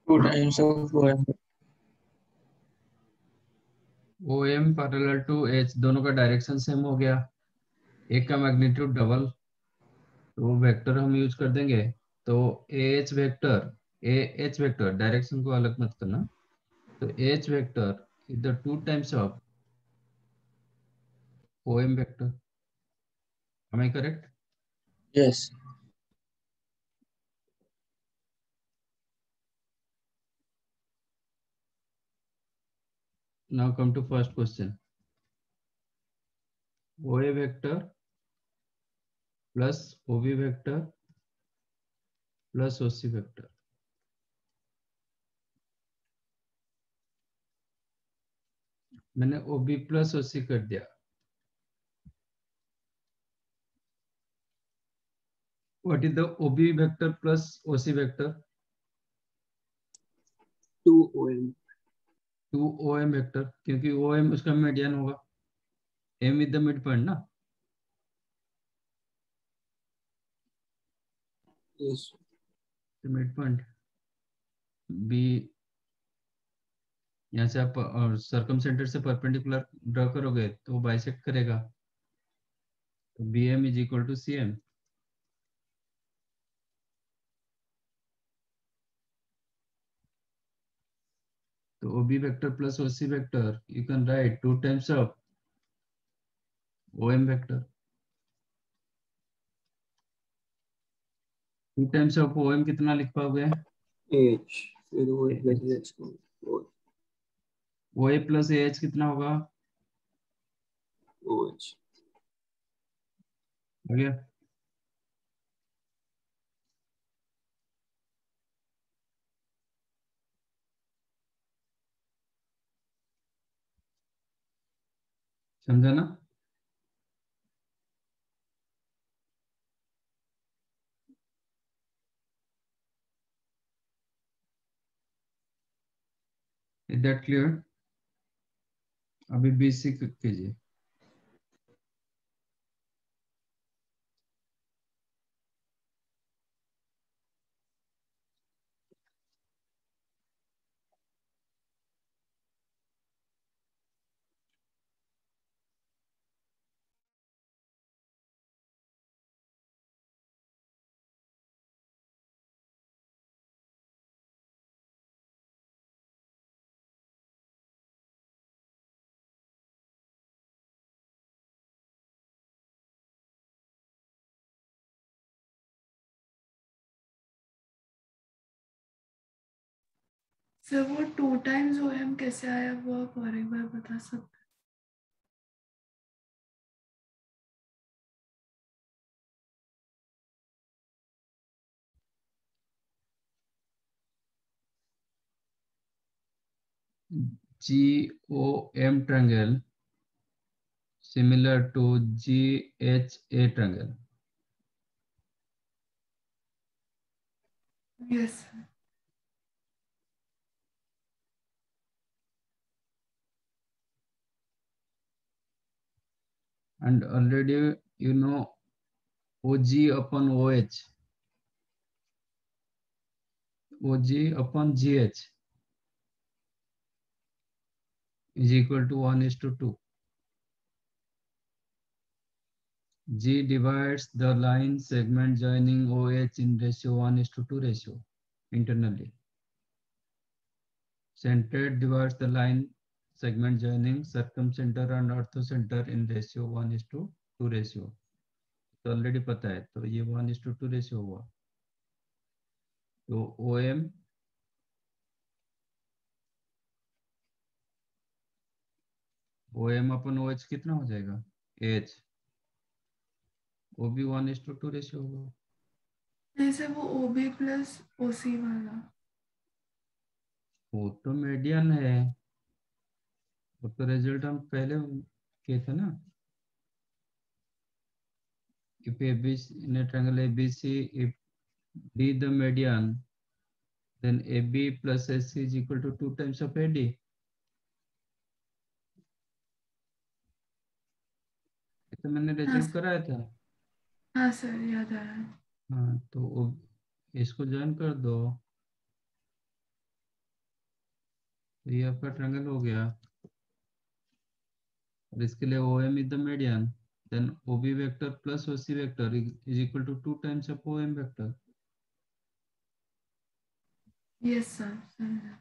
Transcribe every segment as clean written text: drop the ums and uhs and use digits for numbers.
2 times of OM. O M parallel to H, दोनों का direction same हो गया, एक का मैग्नीट्यूड डबल, तो वेक्टर हम यूज कर देंगे। तो ए एच वेक्टर डायरेक्शन को अलग मत करना, तो H vector is the 2 times of O M vector. am I correct? Yes. Now come to first question. OA vector plus OB vector plus OC vector। मैंने OB plus OC कर दिया। What is the OB vector plus OC vector? 2 OM. 2 OM vector, क्योंकि OM उसका median होगा, M is the midpoint ना। Yes. midpoint B, यहाँ से आप सर्कम सेंटर से परपेंडिकुलर ड्रॉ करोगे तो बाइसेक्ट करेगा, तो BM is equal to CM। तो OB vector plus OC vector you can write 2 times of OM vector। 2 times of OM कितना लिख पाओगे? H. फिर वो प्लस H को OA plus AH कितना होगा? OH. हो गया। समझा ना? Is that clear? अभी BC कीजिए। सर वो 2 times OM कैसे आया वो आप और एक बार बता सकते GOM triangle similar to GHA triangle। हैं? Yes sir. and already you know OG upon OH, OG upon GH is equal to 1:2। G divides the line segment joining OH in ratio 1:2 ratio internally। Centroid divides the line segment joining circumcenter and orthocenter in ratio 1:2 ratio। तो already पता है, तो ये 1:2 ratio हुआ। तो OM अपन OH कितना हो जाएगा? H, वो भी 1:2 रेशियो होगा। नहीं सर वो OB plus OC वाला। वो तो मीडियन है, वो तो रिजल्ट हम पहले किए थे ना। If ABC in a triangle ABC, if D the median, then AB plus AC is equal to 2 times of AD। ये तो मैंने हाँ रिजल्ट कराया था। हाँ सर याद आया। हाँ, तो इसको ज्वाइन कर दो। तो ये आपका ट्रायंगल हो गया। और इसके लिए O M is the median, then O B vector plus O C vector is equal to 2 times of O M vector. Yes sir.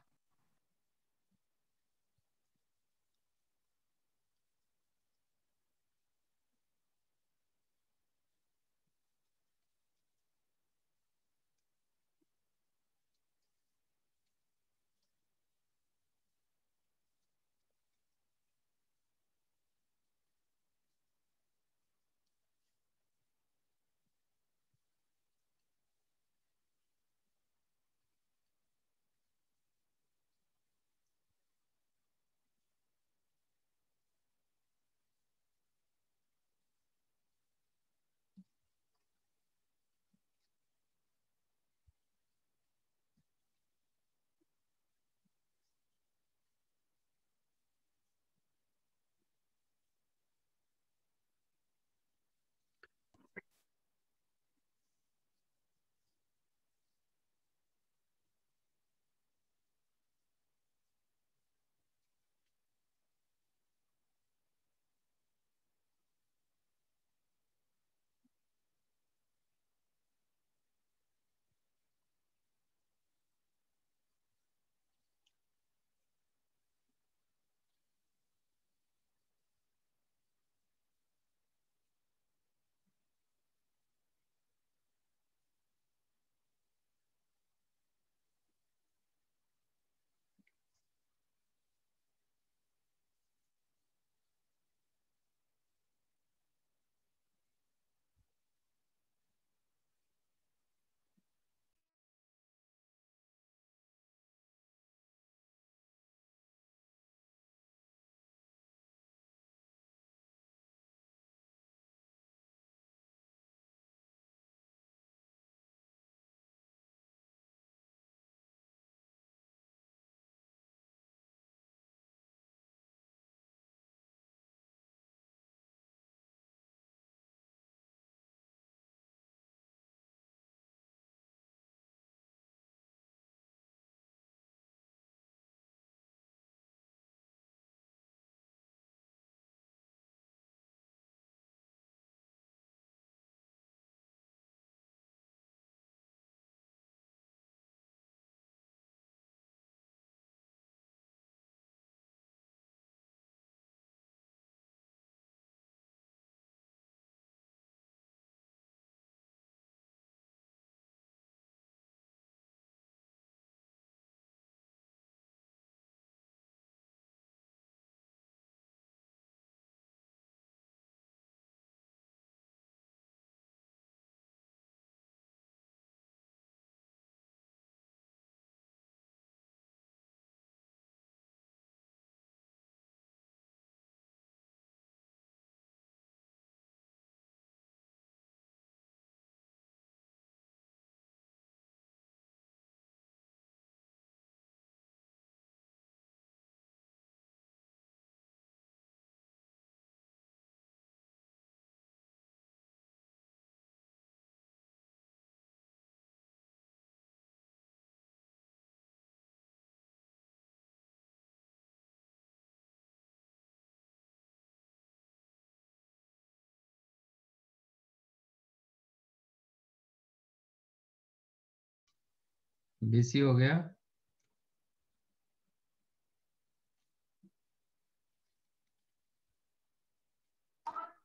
BC हो गया।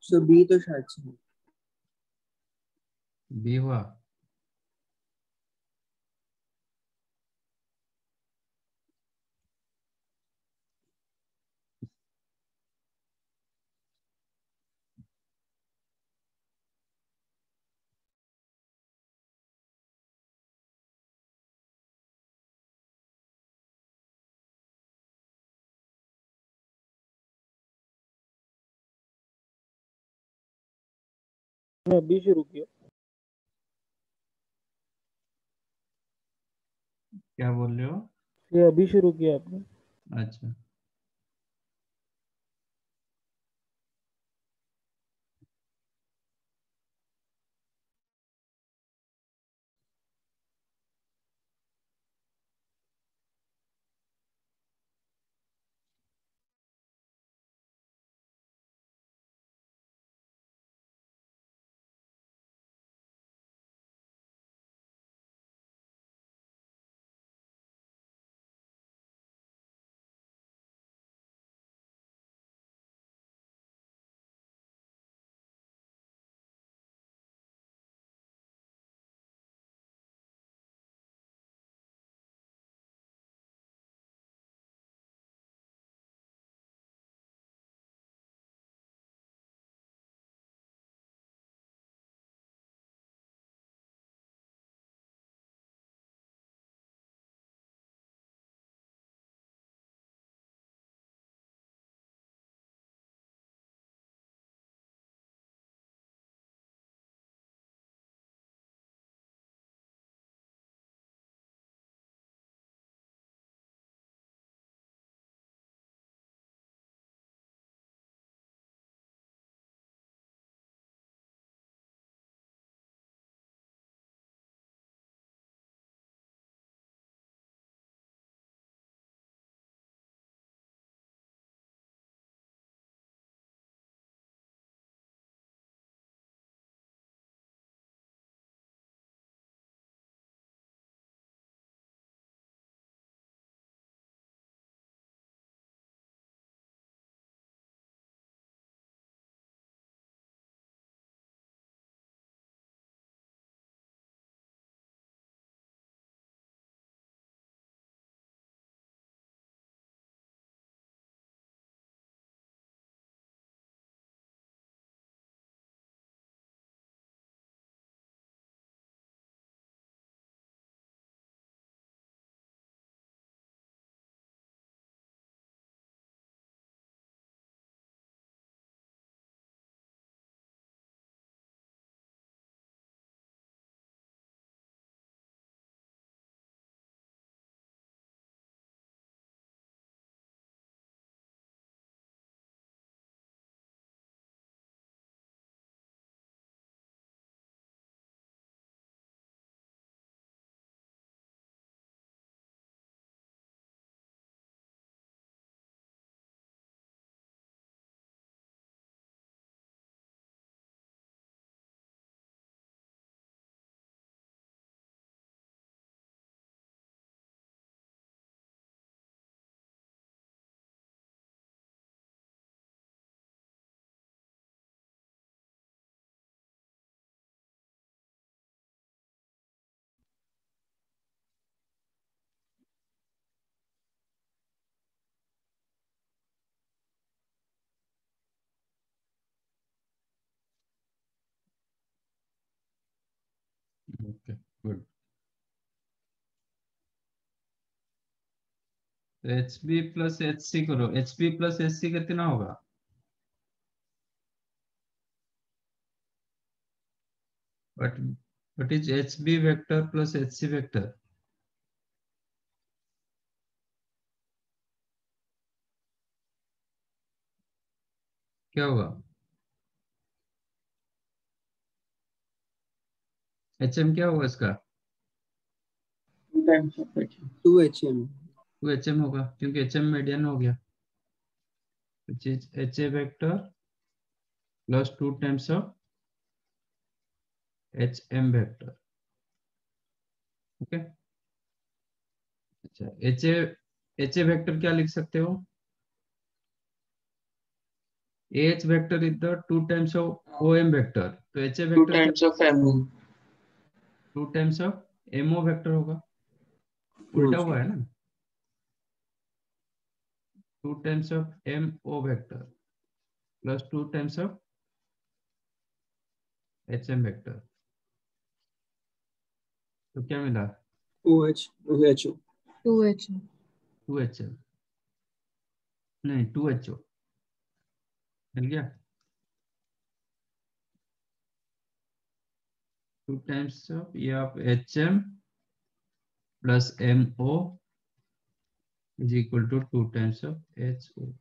सो बी तो शायद से है। बी हुआ। मैं अभी शुरू किया। क्या बोल रहे हो? ये अभी शुरू किया आपने? अच्छा, good. H B plus H C करो, H B plus H C कितना होगा? what is hb vector plus hc vector? क्या होगा? hm क्या होगा इसका? 2 times of HM. 2HM. 2hm होगा क्योंकि hm मीडियन हो गया, which is ha vector plus 2 times of hm vector. Okay. अच्छा, ha वेक्टर क्या लिख सकते हो? ah vector is the 2 times of om vector, तो ha 2 वेक्टर क्या? times of MO. 2 times of mo vector होगा, No, उल्टा sir. हुआ है ना? 2 times of mo vector plus 2 times of hm vector, तो क्या मिला? OH, OHO. 2H. 2hm, नहीं 2ho मिल गया। 2 times of ये आप hm plus mo is equal to 2 times of ho।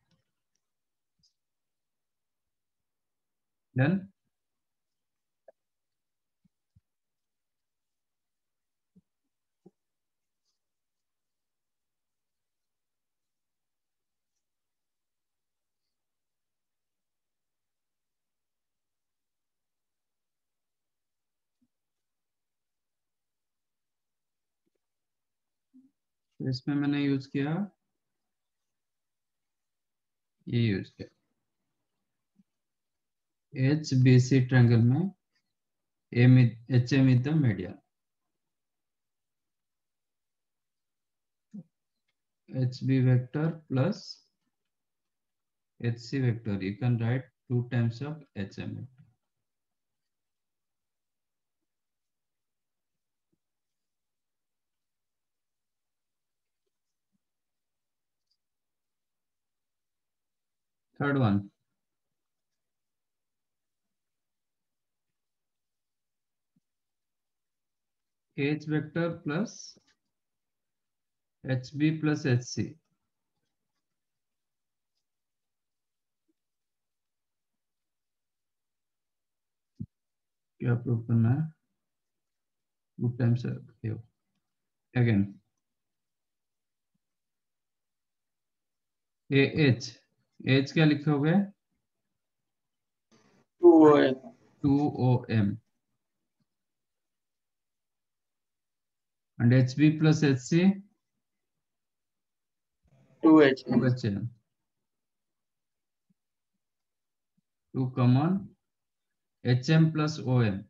Done? तो इसमें मैंने यूज किया, ये यूज किया एच बी सी ट्रायंगल में H M is the median, H B vector plus H C vector, you can write 2 times of H M. Third one, H vector plus H B plus H C, क्या prove करना है? 2 times again A H क्या लिखोगे? 2OM. 2om and hb plus hc 2HM. 2hm, 2 common hm plus om।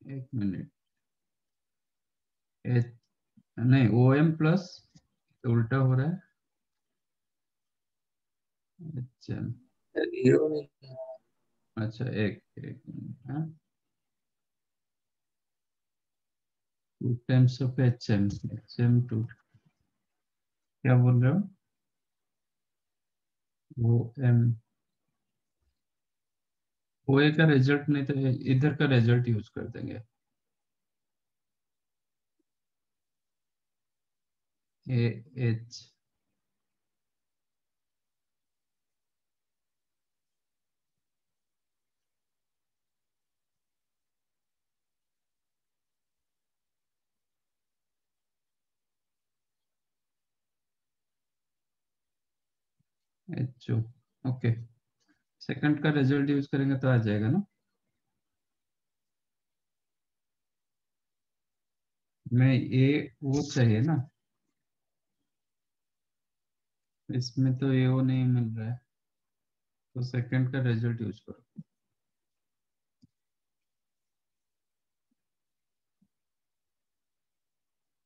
एक minute, H नहीं om plus, उल्टा हो रहा है, hm। Zero नहीं है. अच्छा एक एक मिनट, हाँ 2 times of hm 2, क्या बोल रहे हो? om ओए का रिजल्ट नहीं तो इधर का रिजल्ट यूज कर देंगे, A H H O. Okay, second का रिजल्ट यूज करेंगे तो आ जाएगा ना? मैं ए वो चाहिए ना, इसमें तो ए वो नहीं मिल रहा है, तो सेकंड का रिजल्ट यूज करो।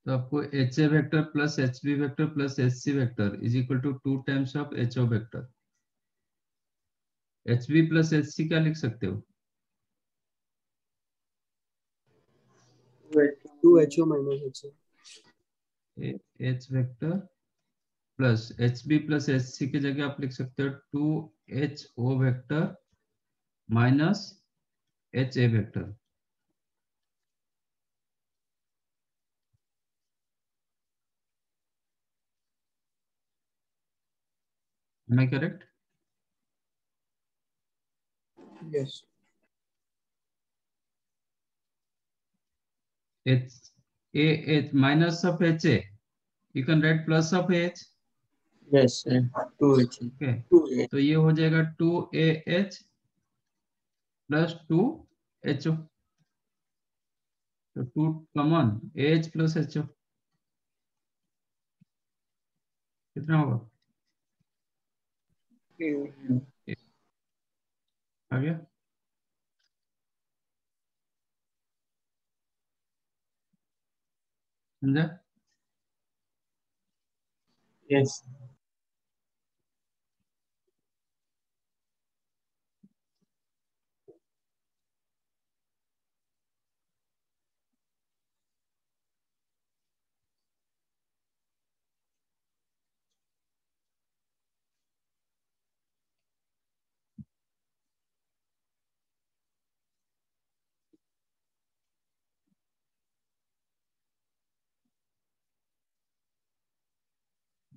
तो आपको H A vector plus H B vector plus H C vector is equal to 2 times of H O vector. H B plus H C क्या लिख सकते हो? 2HO minus HO. H vector plus H B plus H C की जगह आप लिख सकते हो 2HO vector minus H A vector. Am I correct? Yes. H A H minus of H A. You can write plus of H. Yes. 2HO. Okay. 2H. तो ये हो जाएगा 2AH प्लस 2HO। तो 2 कॉमन AH प्लस HO कितना होगा? आ गया? समझा? Yes.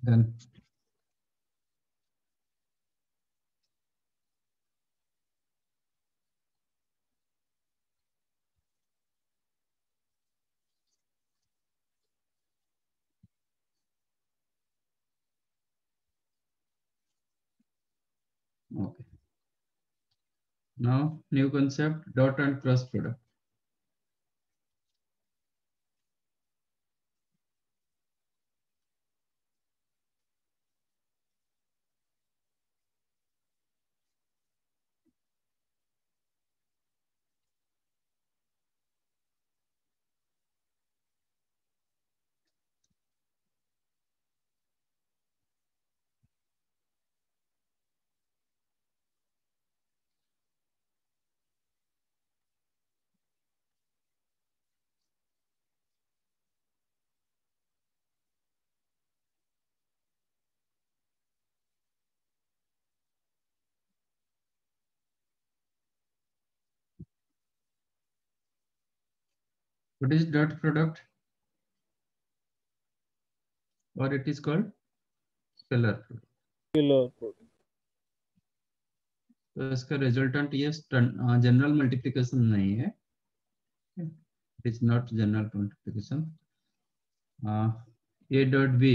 Done. Okay. Now new concept, dot and cross product. What is dot product? Or it is called scalar product. Scalar product. तो इसका रिजल्टेंट ये जनरल मल्टीप्लिकेशन नहीं है, it is not general multiplication. A dot B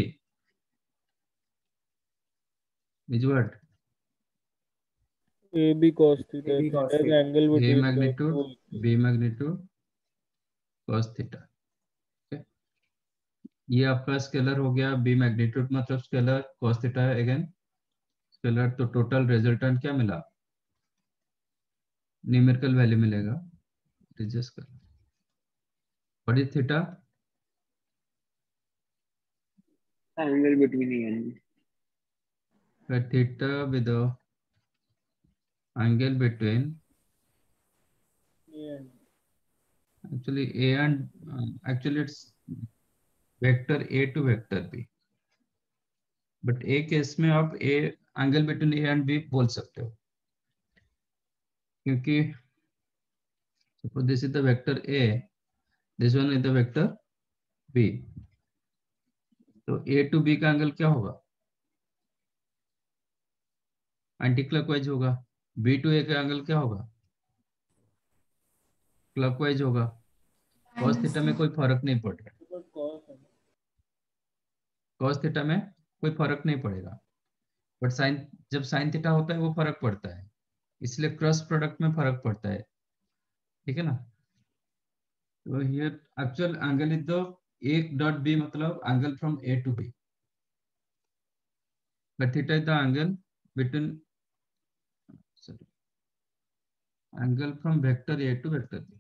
is what? AB cos theta AB cos as theta. angle A between the magnitude, two. B magnitude, cos theta. ये आपका scalar हो गया, B magnitude मतलब scalar, cos theta है again scalar. तो total resultant क्या मिला? Numerical value मिलेगा। एडजस्ट कर। What is theta? Angle between A and B. Theta with angle between Yeah. actually A and actually it's vector A to vector B, but ए case में आप a angle between A and B बोल सकते हो, क्योंकि suppose this is the vector A, this one is the vector B, तो A to B का angle क्या होगा? एंटी क्लॉकवाइज होगा। बी टू ए का एंगल क्या होगा? क्लॉकवाइज होगा। कॉस थीटा में कोई फर्क नहीं पड़ रहा, But cos है। कॉस थीटा में कोई फर्क नहीं पड़ेगा, बट साइन, जब साइन थीटा होता है वो फर्क पड़ता है, इसलिए क्रॉस प्रोडक्ट में फर्क पड़ता है, ठीक है ना। तो here actual angle is the A dot B मतलब angle from A to B, but theta is the angle between, sorry, angle from vector A to vector B.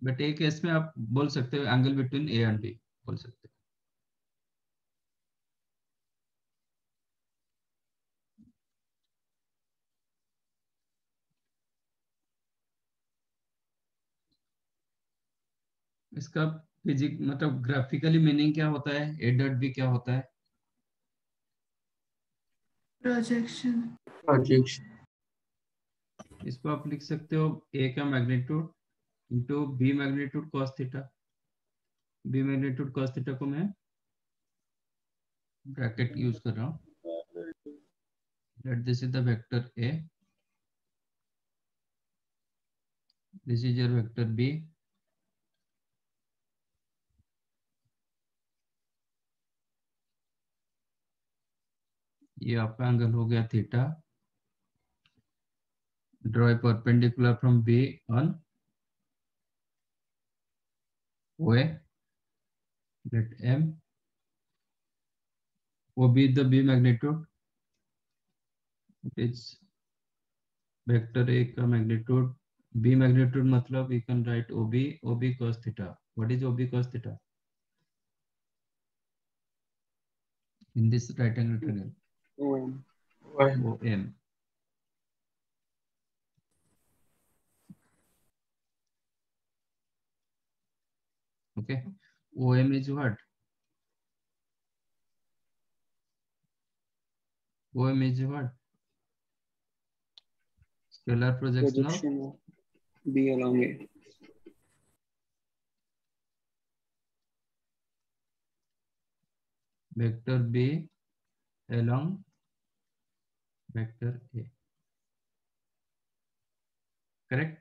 But एक केस में आप बोल सकते हो angle between A and B बोल सकते हो। इसका फिजिक मतलब ग्राफिकली मीनिंग क्या होता है? ए डॉट बी क्या होता है? प्रोजेक्शन। प्रोजेक्शन। इसको आप लिख सकते हो ए का magnitude into B magnitude cos theta. B magnitude cos theta को मैं ब्रैकेट यूज कर रहा हूँ। Let this is the vector A, this is your vector B, ये आपका एंगल हो गया theta. Draw a perpendicular from B on OA, let M O be the B magnitude, it's vector A का magnitude, B magnitude मतलब we can write OB cos theta. What is OB cos theta? In this right angle triangle, OM. Okay, OM is what? OM is what? Scalar projection of Projection of B along A. vector B along vector A. Correct?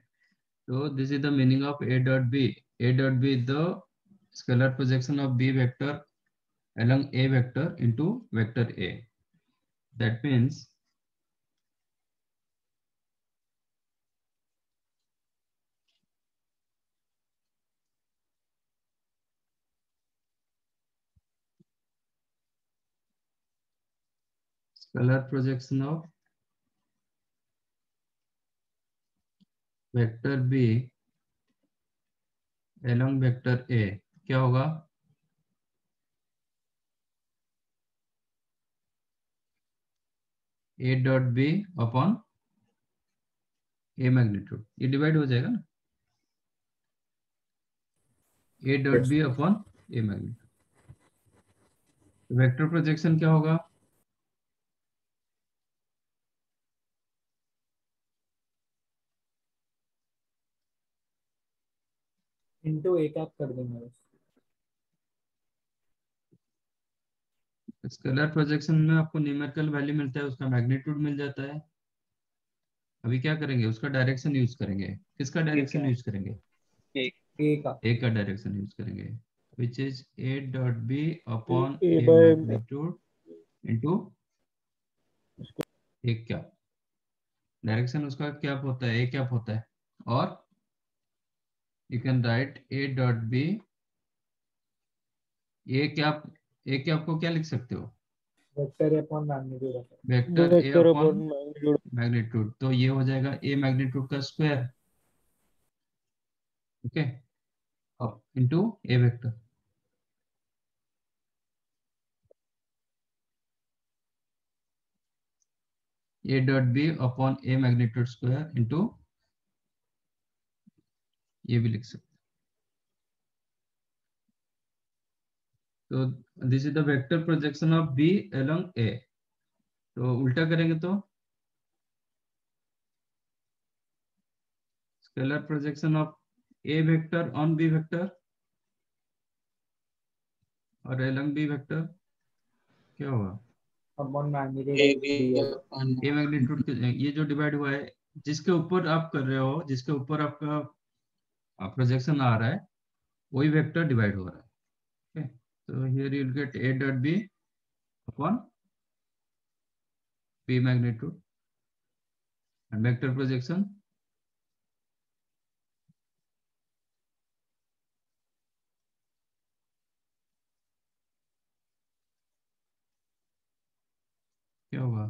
So this is the meaning of A dot B. A dot B is the scalar projection of B vector along A vector into vector A. That means scalar projection of vector B along vector A क्या होगा? A dot B upon A magnitude, ये divide हो जाएगा ना, A dot B upon A magnitude. Vector projection क्या होगा? Into A cap कर देंगे बस। स्केलर प्रोजेक्शन में आपको न्यूमेरिकल वैल्यू मिलता है, उसका मैग्नीट्यूड मिल जाता है। अभी क्या करेंगे, उसका डायरेक्शन यूज करेंगे। किसका डायरेक्शन यूज करेंगे? ए का। A का डायरेक्शन यूज करेंगे, which is A dot B upon A A by magnitude into A क्या डायरेक्शन उसका क्या होता है? A क्या होता है। और you can write A dot B, A क्या आपको क्या लिख सकते हो? Vector A upon magnitude of vector A vector upon upon magnitude. Magnitude, तो ये हो जाएगा A मैग्नीट्यूड का स्क्वायर, ओके, अब into A vector. A dot B upon A magnitude square into, ये भी लिख सकते। तो this is the vector projection of B along A। तो उल्टा करेंगे तो scalar projection of A vector on B vector और along B वेक्टर क्या होगा? Upon magnitude A of B B. upon A magnitude ये जो डिवाइड हुआ है, जिसके ऊपर आप कर रहे हो, जिसके ऊपर आपका प्रोजेक्शन आ रहा है, वही वेक्टर डिवाइड हो रहा है। ओके, तो here you will get A dot B upon B magnitude and vector projection क्या होगा?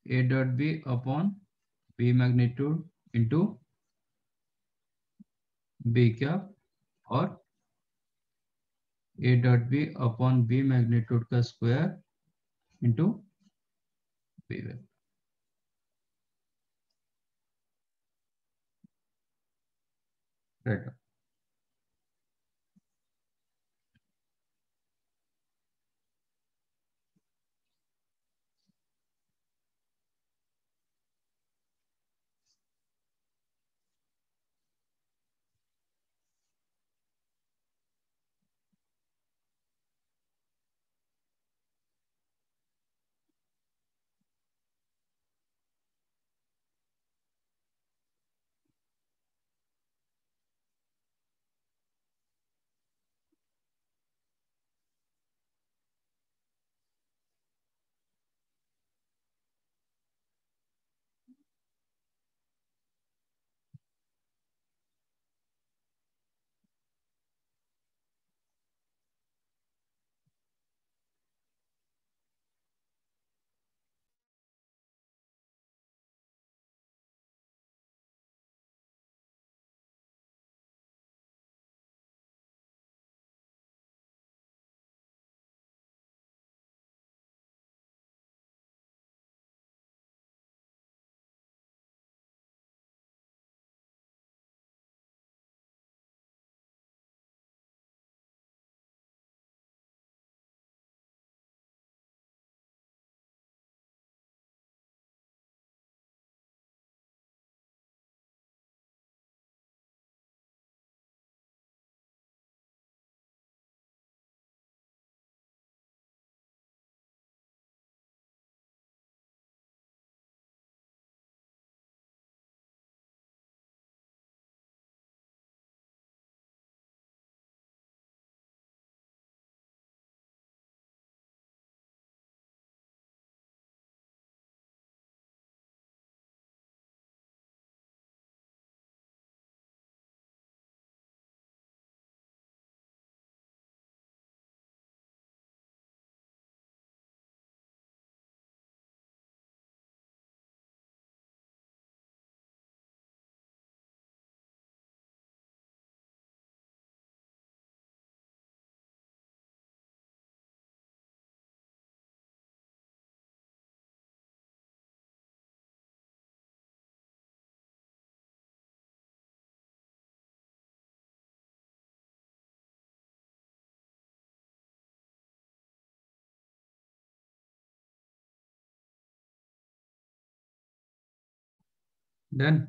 A dot B upon B magnitude into B क्या, और A dot B upon B magnitude का square into B vector. Right, done.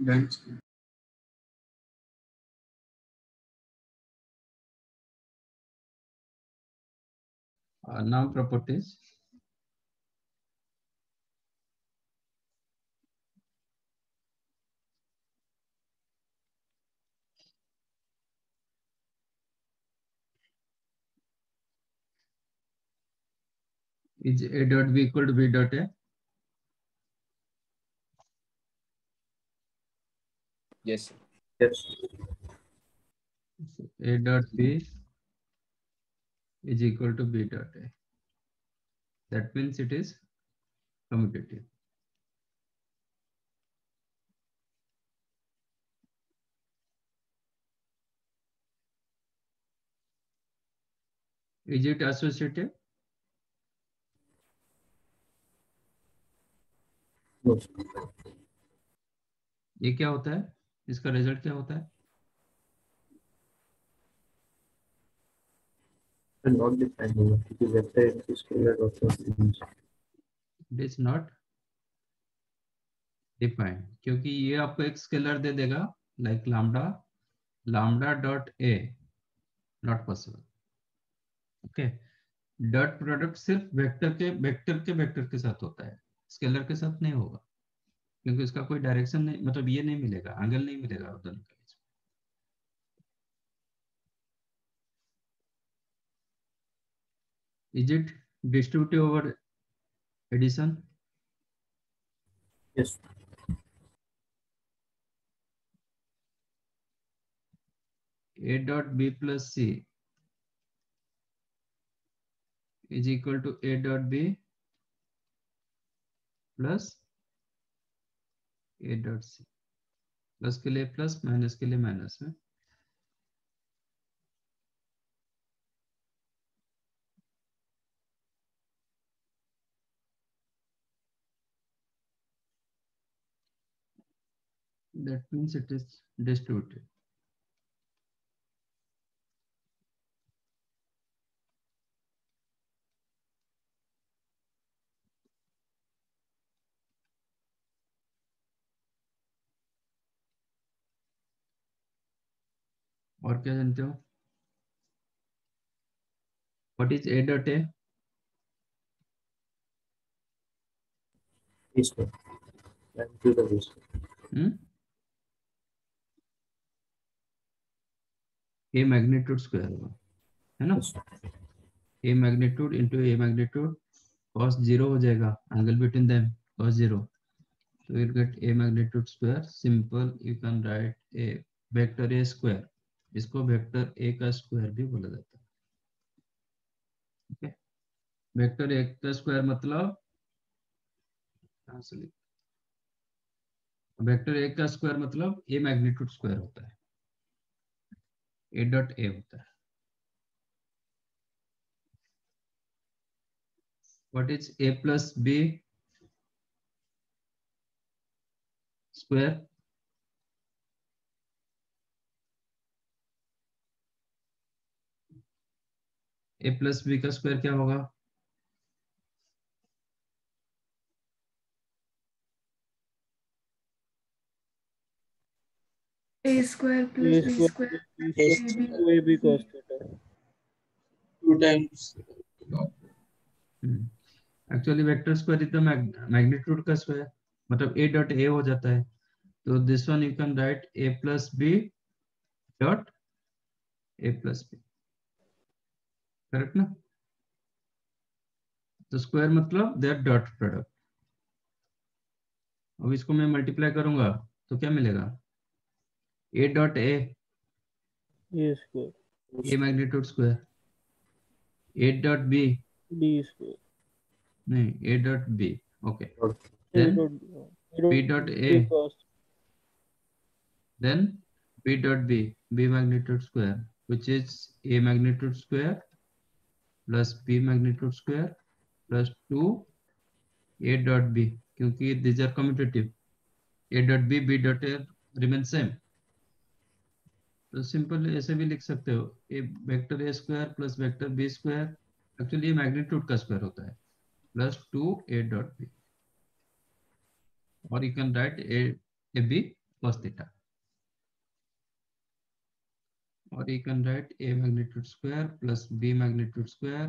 Done. Now properties. Is A dot B equal to B dot A? Yes. Yes. So A dot B is equal to B dot A. That means it is commutative. Is it associative? No. ये क्या होता है? इसका result क्या होता है? Not defined होगा क्योंकि वेक्टर एक scaler dot It is not defined क्योंकि ये आपको एक स्केलर दे देगा like lambda dot A, not possible. Okay. Dot product सिर्फ वेक्टर के साथ होता है, स्केलर के साथ नहीं होगा क्योंकि इसका कोई डायरेक्शन नहीं, मतलब ये नहीं मिलेगा, एंगल नहीं मिलेगा दोनों के बीच। Is it distributive over addition? Yes. A dot B plus C is equal to A dot B plus A dot C. Plus के लिए प्लस, माइनस के लिए माइनस है। That means it is distributed. और क्या जानते हो? What is A dot A? B square. Magnitude of B square. A magnitude square होगा, है ना? A magnitude into A magnitude, cos 0 हो जाएगा, angle between them cos 0, so you'll get A magnitude square. Simple, you can write a vector A square. इसको vector A का square भी बोला जाता है। ओके, वेक्टर A का स्क्वायर मतलब वेक्टर A का स्क्वायर मतलब A मैग्नीट्यूड स्क्वायर होता है, A डॉट A होता है। What is A plus B square? A plus B का स्क्वायर क्या होगा? A square plus B square plus AB. 2AB cos theta. 2 times. Actually vector square is the magnitude का square, मतलब a dot a हो जाता है. तो this one you can write a plus b dot a plus b, correct ना. तो square मतलब there dot product. अब इसको मैं मल्टीप्लाई करूंगा तो क्या मिलेगा, a dot a, A square a magnitude square, a dot b, B square नहीं a dot b, okay. A then dot b dot a, then b dot b, b magnitude square, which is a magnitude square plus b magnitude square plus 2 a dot b, क्योंकि these are commutative, a dot b dot a remain same. तो simple ऐसे भी लिख सकते हो, A vector A square plus vector B square, actually ये magnitude का square होता है, प्लस 2 a dot b, और you can write a b cos theta, or you can write a magnitude square plus b magnitude square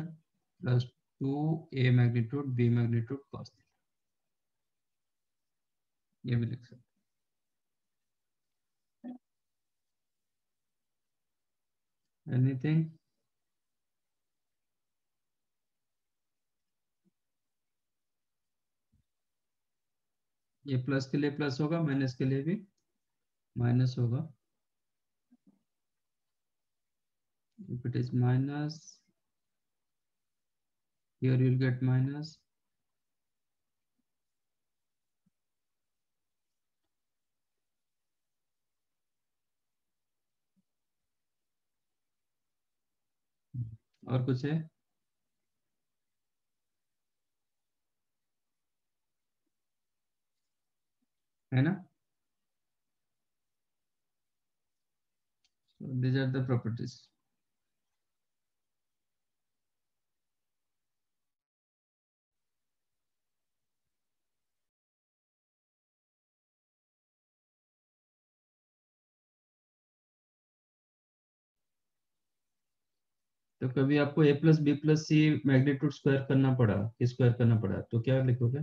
plus 2 a magnitude b magnitude cos theta, ये भी लिख सकते. Anything? ये plus के लिए plus होगा, minus के लिए भी माइनस होगा. If it is minus, here you will get minus. और कुछ है ना. So these are the properties. तो कभी आपको a plus B plus C magnitude square करना पड़ा, कि स्क्वायर करना पड़ा, तो क्या लिखोगे?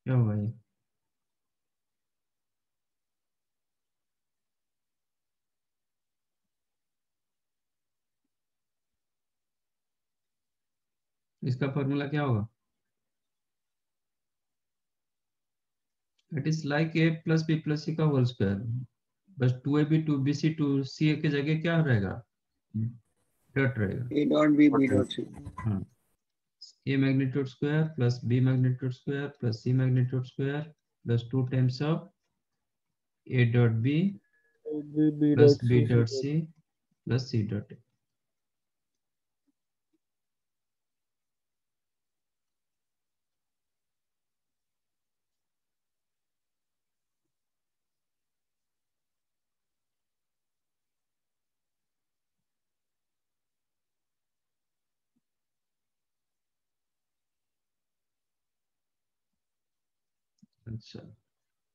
क्या होगा ये? इसका फॉर्मूला क्या होगा? It is like a plus B plus C का होल स्क्वायर, बस 2ab 2bc 2ca की जगह क्या रहेगा, डॉट रहेगा. A dot B, B dot C. हाँ, a magnitude square plus b magnitude square plus c magnitude square plus 2 times of a dot b B plus dot b C dot c plus c dot a. अच्छा,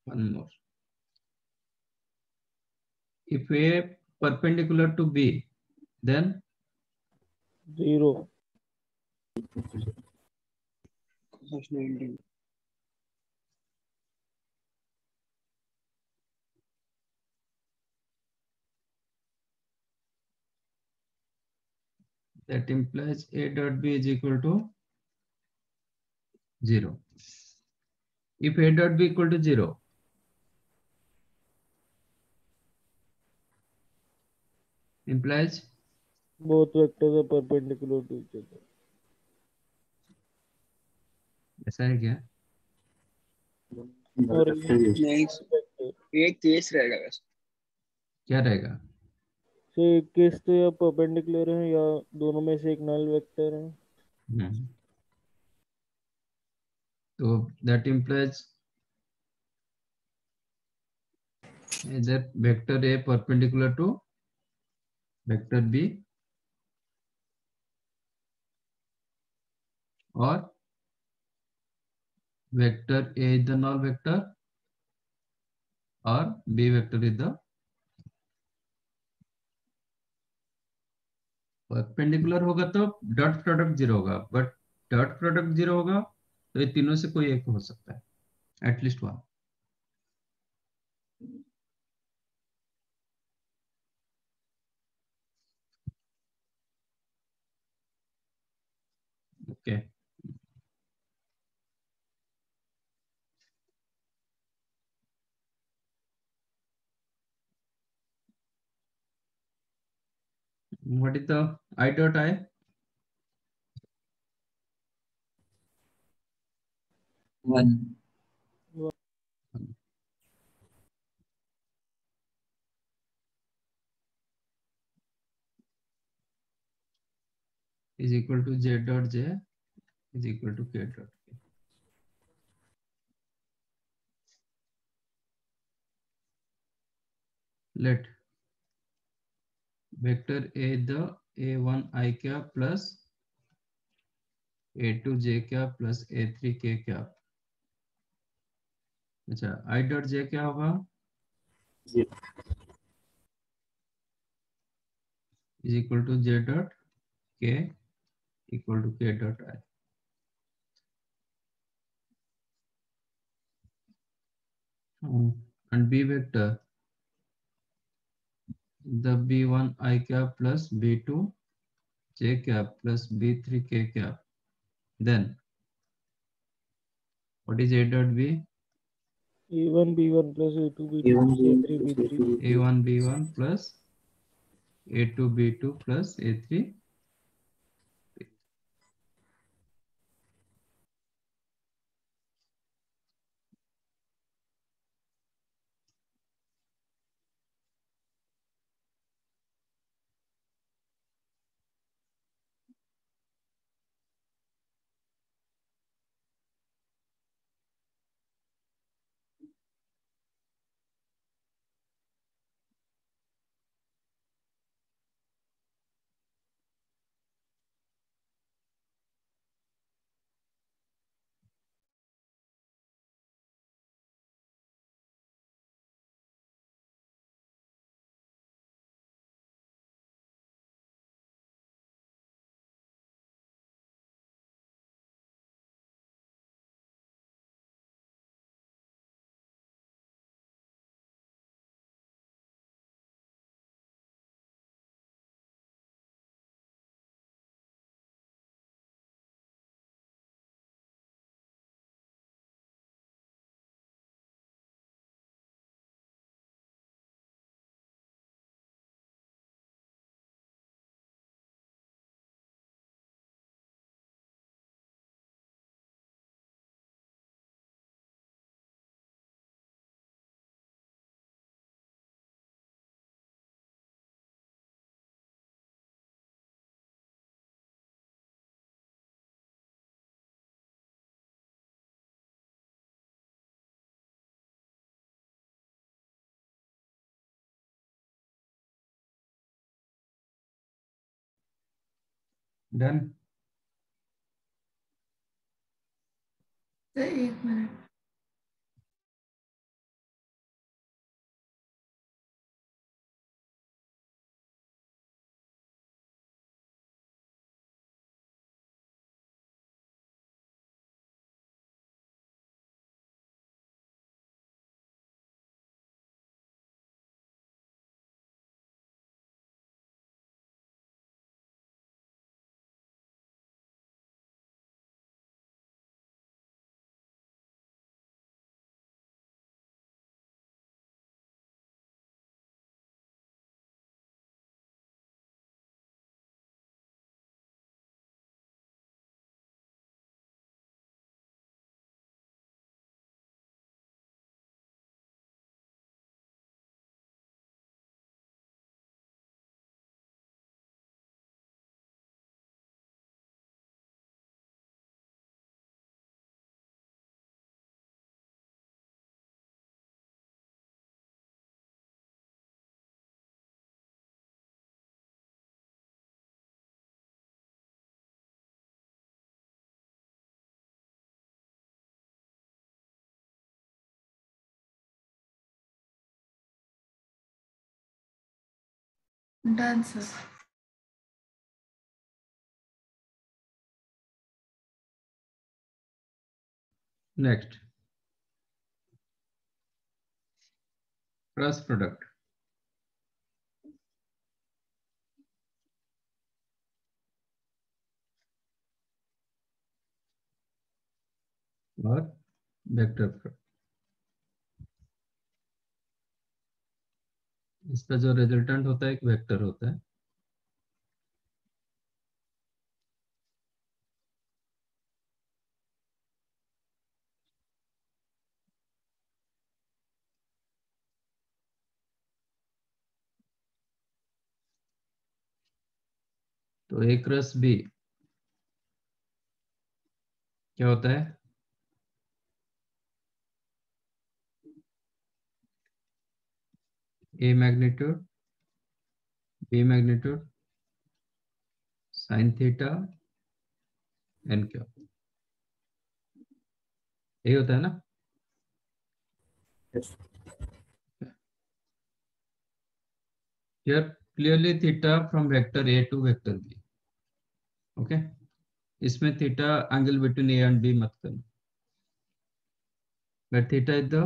one more. If a perpendicular to b, then zero Cos 90. that implies a dot b is equal to 0. If a dot b equal to 0, implies both vectors are perpendicular to each other. ऐसा है क्या? और नहीं, एक case रहेगा वैसे. क्या रहेगा? से एक केस तो या परपेंडिकुलर है या दोनों में से एक नल वेक्टर है. तो that implies either vector a perpendicular to vector b or vector a is the null vector और B vector is the perpendicular होगा तो डॉट प्रोडक्ट जीरो होगा, बट डॉट प्रोडक्ट जीरो होगा तो ये तीनों से कोई एक हो सकता है, at least one. Okay, what is the I dot I? One. Is equal to J dot J is equal to K dot K. Let vector A the A1 I cap plus A2 J cap plus A3 K cap। अच्छा, I dot J क्या होगा? Zero. Is equal to J dot K equal to K dot I। And B vector the B1 I cap plus B2 J cap plus B3 K cap, then what is A dot B? A1 B1 plus A2 B2 A1 plus B1 A3 plus B3 A2 B2. A1 B1 plus A2 B2 plus A3Done। तो एक minute. Done, sir. Next, cross product. और vector product. इसका जो resultant होता है एक vector होता है। तो ए क्रॉस बी क्या होता है? A magnitude B magnitude sine theta N क्या, यही होता है ना? Yes. Here clearly theta from vector A to vector B. Okay. इसमें theta angle between A and B मत करना, but theta is the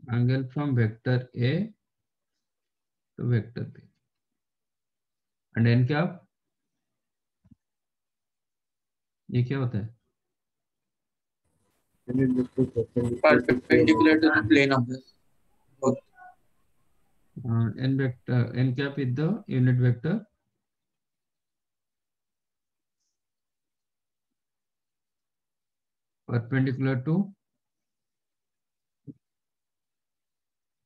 angle from vector A to vector B. And n क्या, ये क्या होता है? Perpendicular to the plane of the both. n vector n cap is the unit vector perpendicular to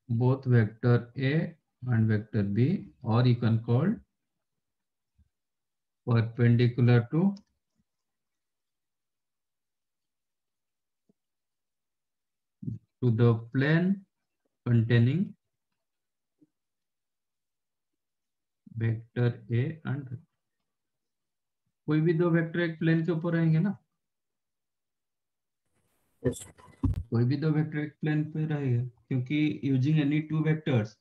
both vector A and vector B, or you can call perpendicular to the plane containing vector A and कोई भी दो vector एक plane के ऊपर रहेंगे ना, Yes. कोई भी दो वेक्टर एक प्लेन पे रहेगा, क्योंकि यूजिंग एनी टू वेक्टर्स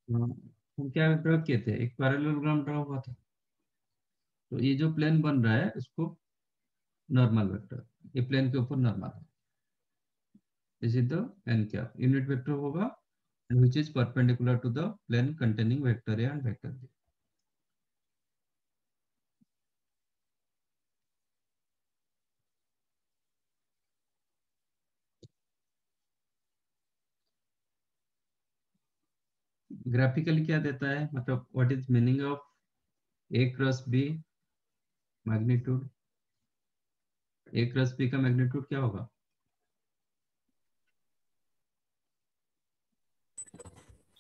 हम क्या ड्रा किए थे, एक पैरेललोग्राम ड्रा हुआ था। तो ये जो प्लेन बन रहा है इसको नॉर्मल वेक्टर, ये प्लेन के ऊपर नॉर्मल है, इसी तो एन क्या यूनिट वेक्टर होगा which is perpendicular to the plane containing vector A and vector B. Graphically क्या देता है, मतलब what is meaning of A cross B magnitude, A cross B का मैग्नीट्यूड क्या होगा?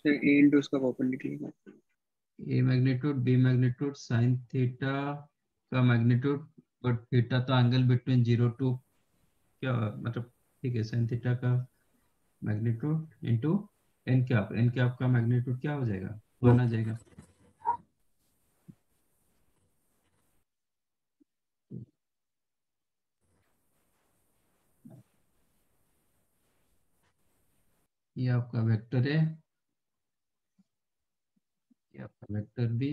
So A into उसका perpendicular. A magnitude B magnitude sine theta का magnitude, but theta तो एंगल बिटवीन 0 टू क्या मतलब, ठीक है, साइन थीटा का मैग्नीट्यूड इनटू एन कैप का मैग्नीट्यूड क्या हो जाएगा, 1 आ जाएगा। ये आपका वेक्टर है, ये आपका वेक्टर बी,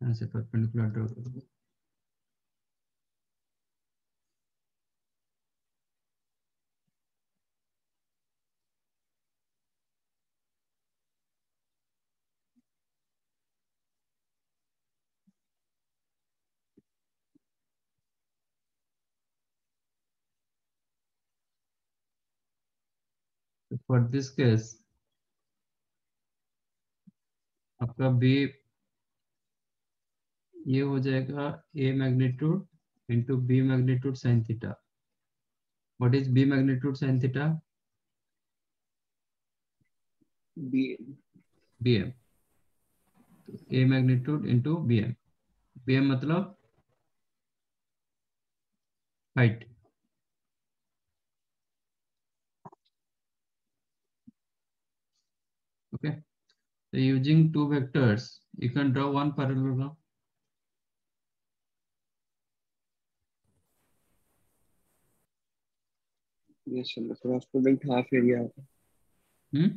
यहाँ से परपेंडिकुलर ड्रॉ करोगे। फॉर दिस केस आपका बी ये हो जाएगा A magnitude into B magnitude sine theta. What is B magnitude sine theta? B. B M, A magnitude into B M, B M मतलब height, okay. So using two vectors, you can draw one parallelogram. Yes, sir. The cross product half area. Hmm?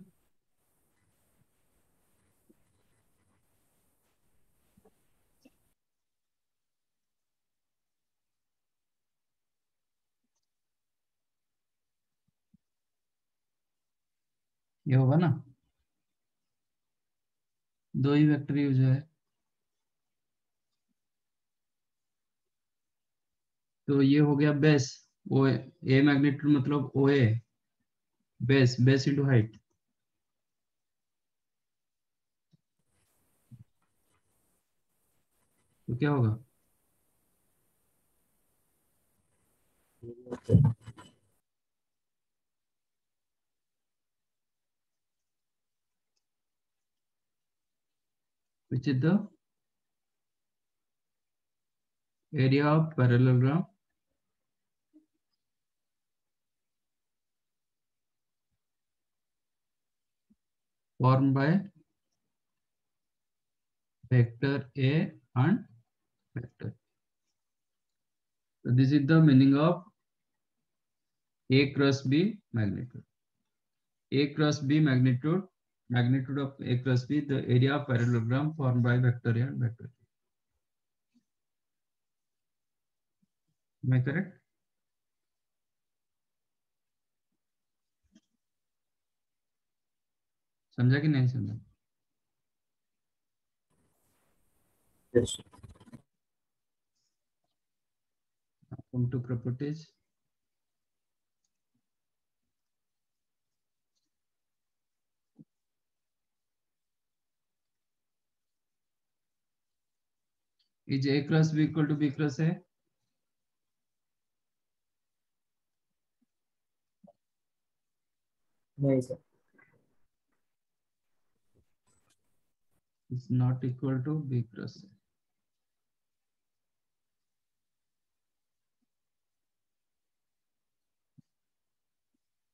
ये होगा ना, दो ही vector use है। तो ये हो गया बेस, ओ ए मैग्नीट्यूड मतलब ओ ए, बेस बेस इंटू हाइट। तो क्या होगा? Which is the area of parallelogram formed by vector A and vector. So this is the meaning of A cross B magnitude. A cross B magnitude, magnitude of A cross B, the area of parallelogram formed by vector A and vector B. Am I correct? समझा कि नहीं समझा? Yes. Come to properties. Is A cross B equal to B cross A? नहीं sir. It's not equal to B cross A.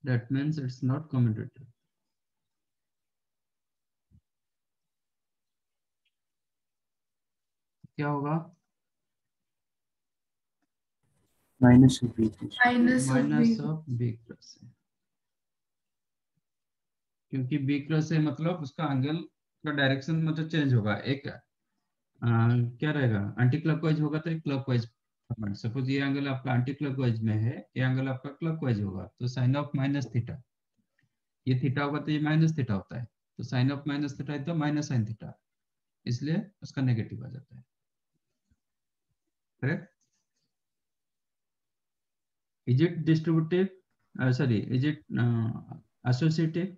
That means it's not commutative. क्या होगा? Minus of B. Minus of minus B. Of B cross A. क्योंकि B cross A मतलब उसका angle का direction मतलब change होगा। एक क्या रहेगा, एंटी क्लॉकवाइज होगा तो एक क्लॉकवाइज। सपोज ये एंगल आपका एंटी क्लॉकवाइज में है, ये एंगल आपका क्लॉकवाइज होगा, तो साइन ऑफ माइनस थीटा, ये थीटा होगा तो ये माइनस थीटा होता है, तो साइन ऑफ माइनस थीटा है तो माइनस साइन थीटा, इसलिए उसका नेगेटिव आ जाता है। Correct? Is it distributive, sorry is it associative?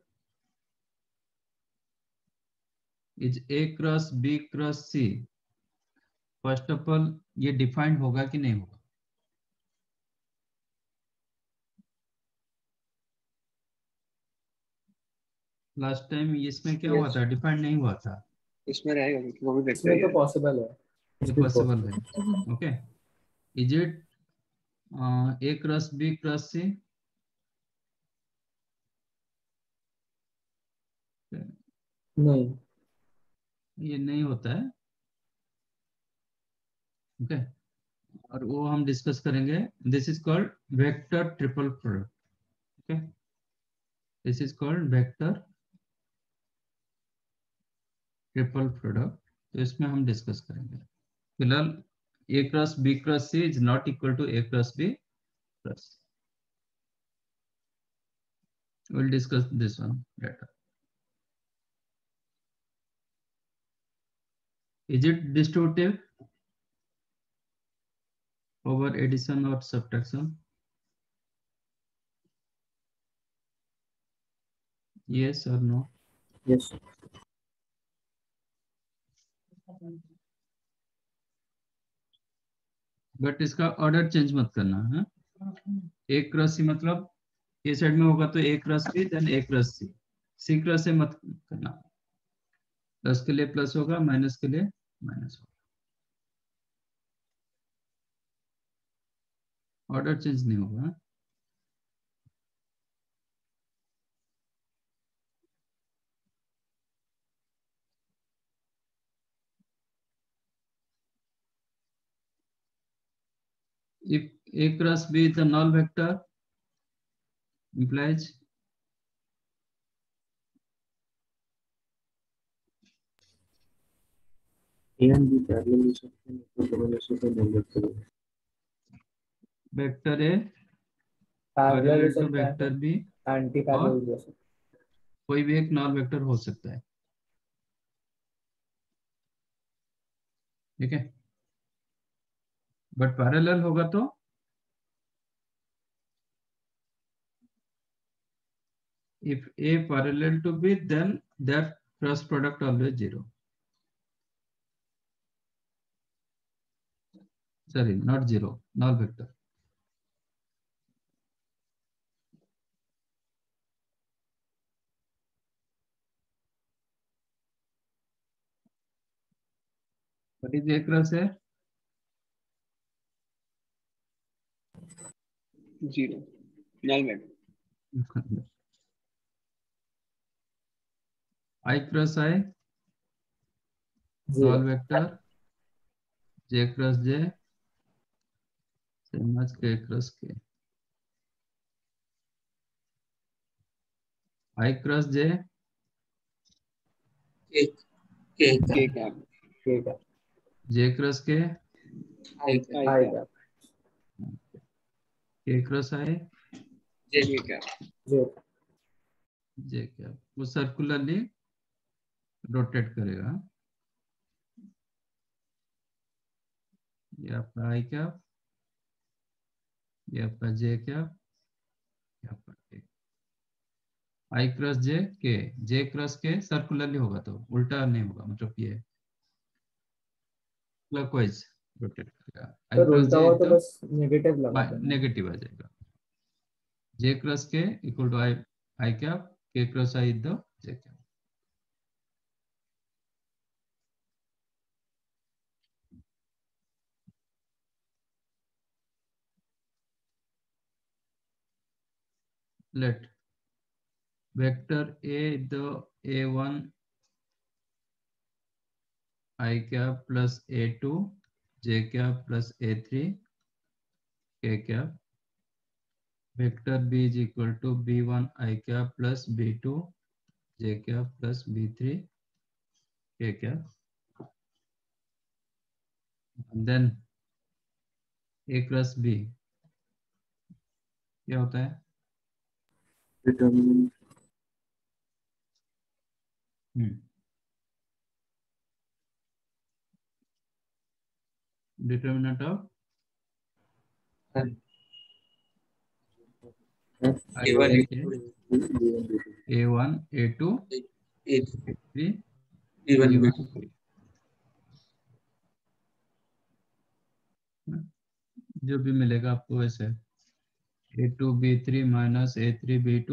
Is A cross B cross C, first of all ये डिफाइंड होगा कि नहीं होगा? लास्ट टाइम इसमें क्या हुआ Yes. था, डिफाइंड नहीं हुआ था। इसमें रहेगा क्योंकि वो भी वेक्टर इसमें ही तो है। पॉसिबल है. ये पॉसिबल है। Okay, is it A cross B cross C? नहीं. ये नहीं होता है। ओके, और वो हम डिस्कस करेंगे। This is called vector triple product. Okay, this is called vector triple product, तो इसमें हम डिस्कस करेंगे। फिलहाल A cross B cross C is not equal to A cross B plus, we'll discuss this one later. Is it distributive over addition or subtraction? Yes or no? Yes. But इसका order change मत करना है। ए cross सी मतलब ये side में होगा तो A cross B, then A cross C, C cross A मत करना। प्लस के लिए प्लस होगा, माइनस के लिए माइनस होगा, ऑर्डर चेंज नहीं होगा। if A cross B is the null vector, implies A and B parallel हो सकते हैं, तो दोनों में से कोई नहीं वेक्टर होगा। वेक्टर A पैरेलल पैरेलल हो टू सकता है, वेक्टर B एंटी और पैरेलल हो सकता है। कोई भी एक नॉन वेक्टर हो सकता है। ठीक है, बट पैरेलल होगा तो if A parallel to B, then their cross product always 0. Sorry, not 0, null vector. What is A cross A? 0 null vector. I cross I, Zero. null vector. J cross J, same as K cross K. I cross J, K cap. ठीक है, J cross K, I cap. आएगा K cross I, J cap. जो J cap. वो circularly rotate करेगा। ये आपका I cap, ये आपका J cap, ये आपका K। I cross J K, J cross K circularly होगा तो उल्टा नहीं होगा, मतलब ये क्लॉकवाइज रोटेट करेगा। I तो क्रॉस उल्टा J हुआ तो एकदम बस नेगेटिव लगा देना। नेगेटिव आ जाएगा। J cross K equal to I cap, K cross I is the J cap. Let vector A the A1 I cap plus A2 J cap plus A3 K cap. Vector B is equal to B1 I cap plus B2 J cap plus B3 K cap. And then A cross B क्या होता है? Determinant Determinant of A1, A1, A2, A3, A3, B1, B1, B2. जो भी मिलेगा आपको वैसे A2, B3 minus A3, B2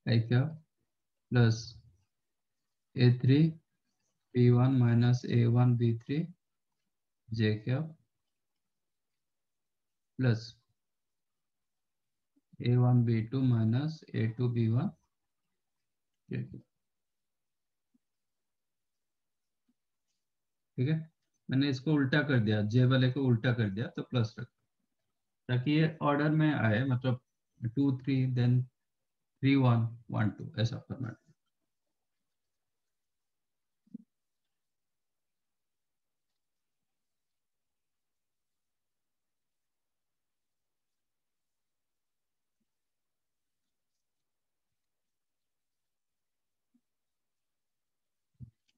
I cap plus A3, B1 minus A1, B3 J cap plus A1, B2 minus A2, B1 J cap. ठीक है, मैंने इसको उल्टा कर दिया, J वाले को उल्टा कर दिया तो प्लस रख, ताकि ये ऑर्डर में आए, मतलब 2, 3 देन 3, 1, 1, 2 ऐसा फॉर्मेट।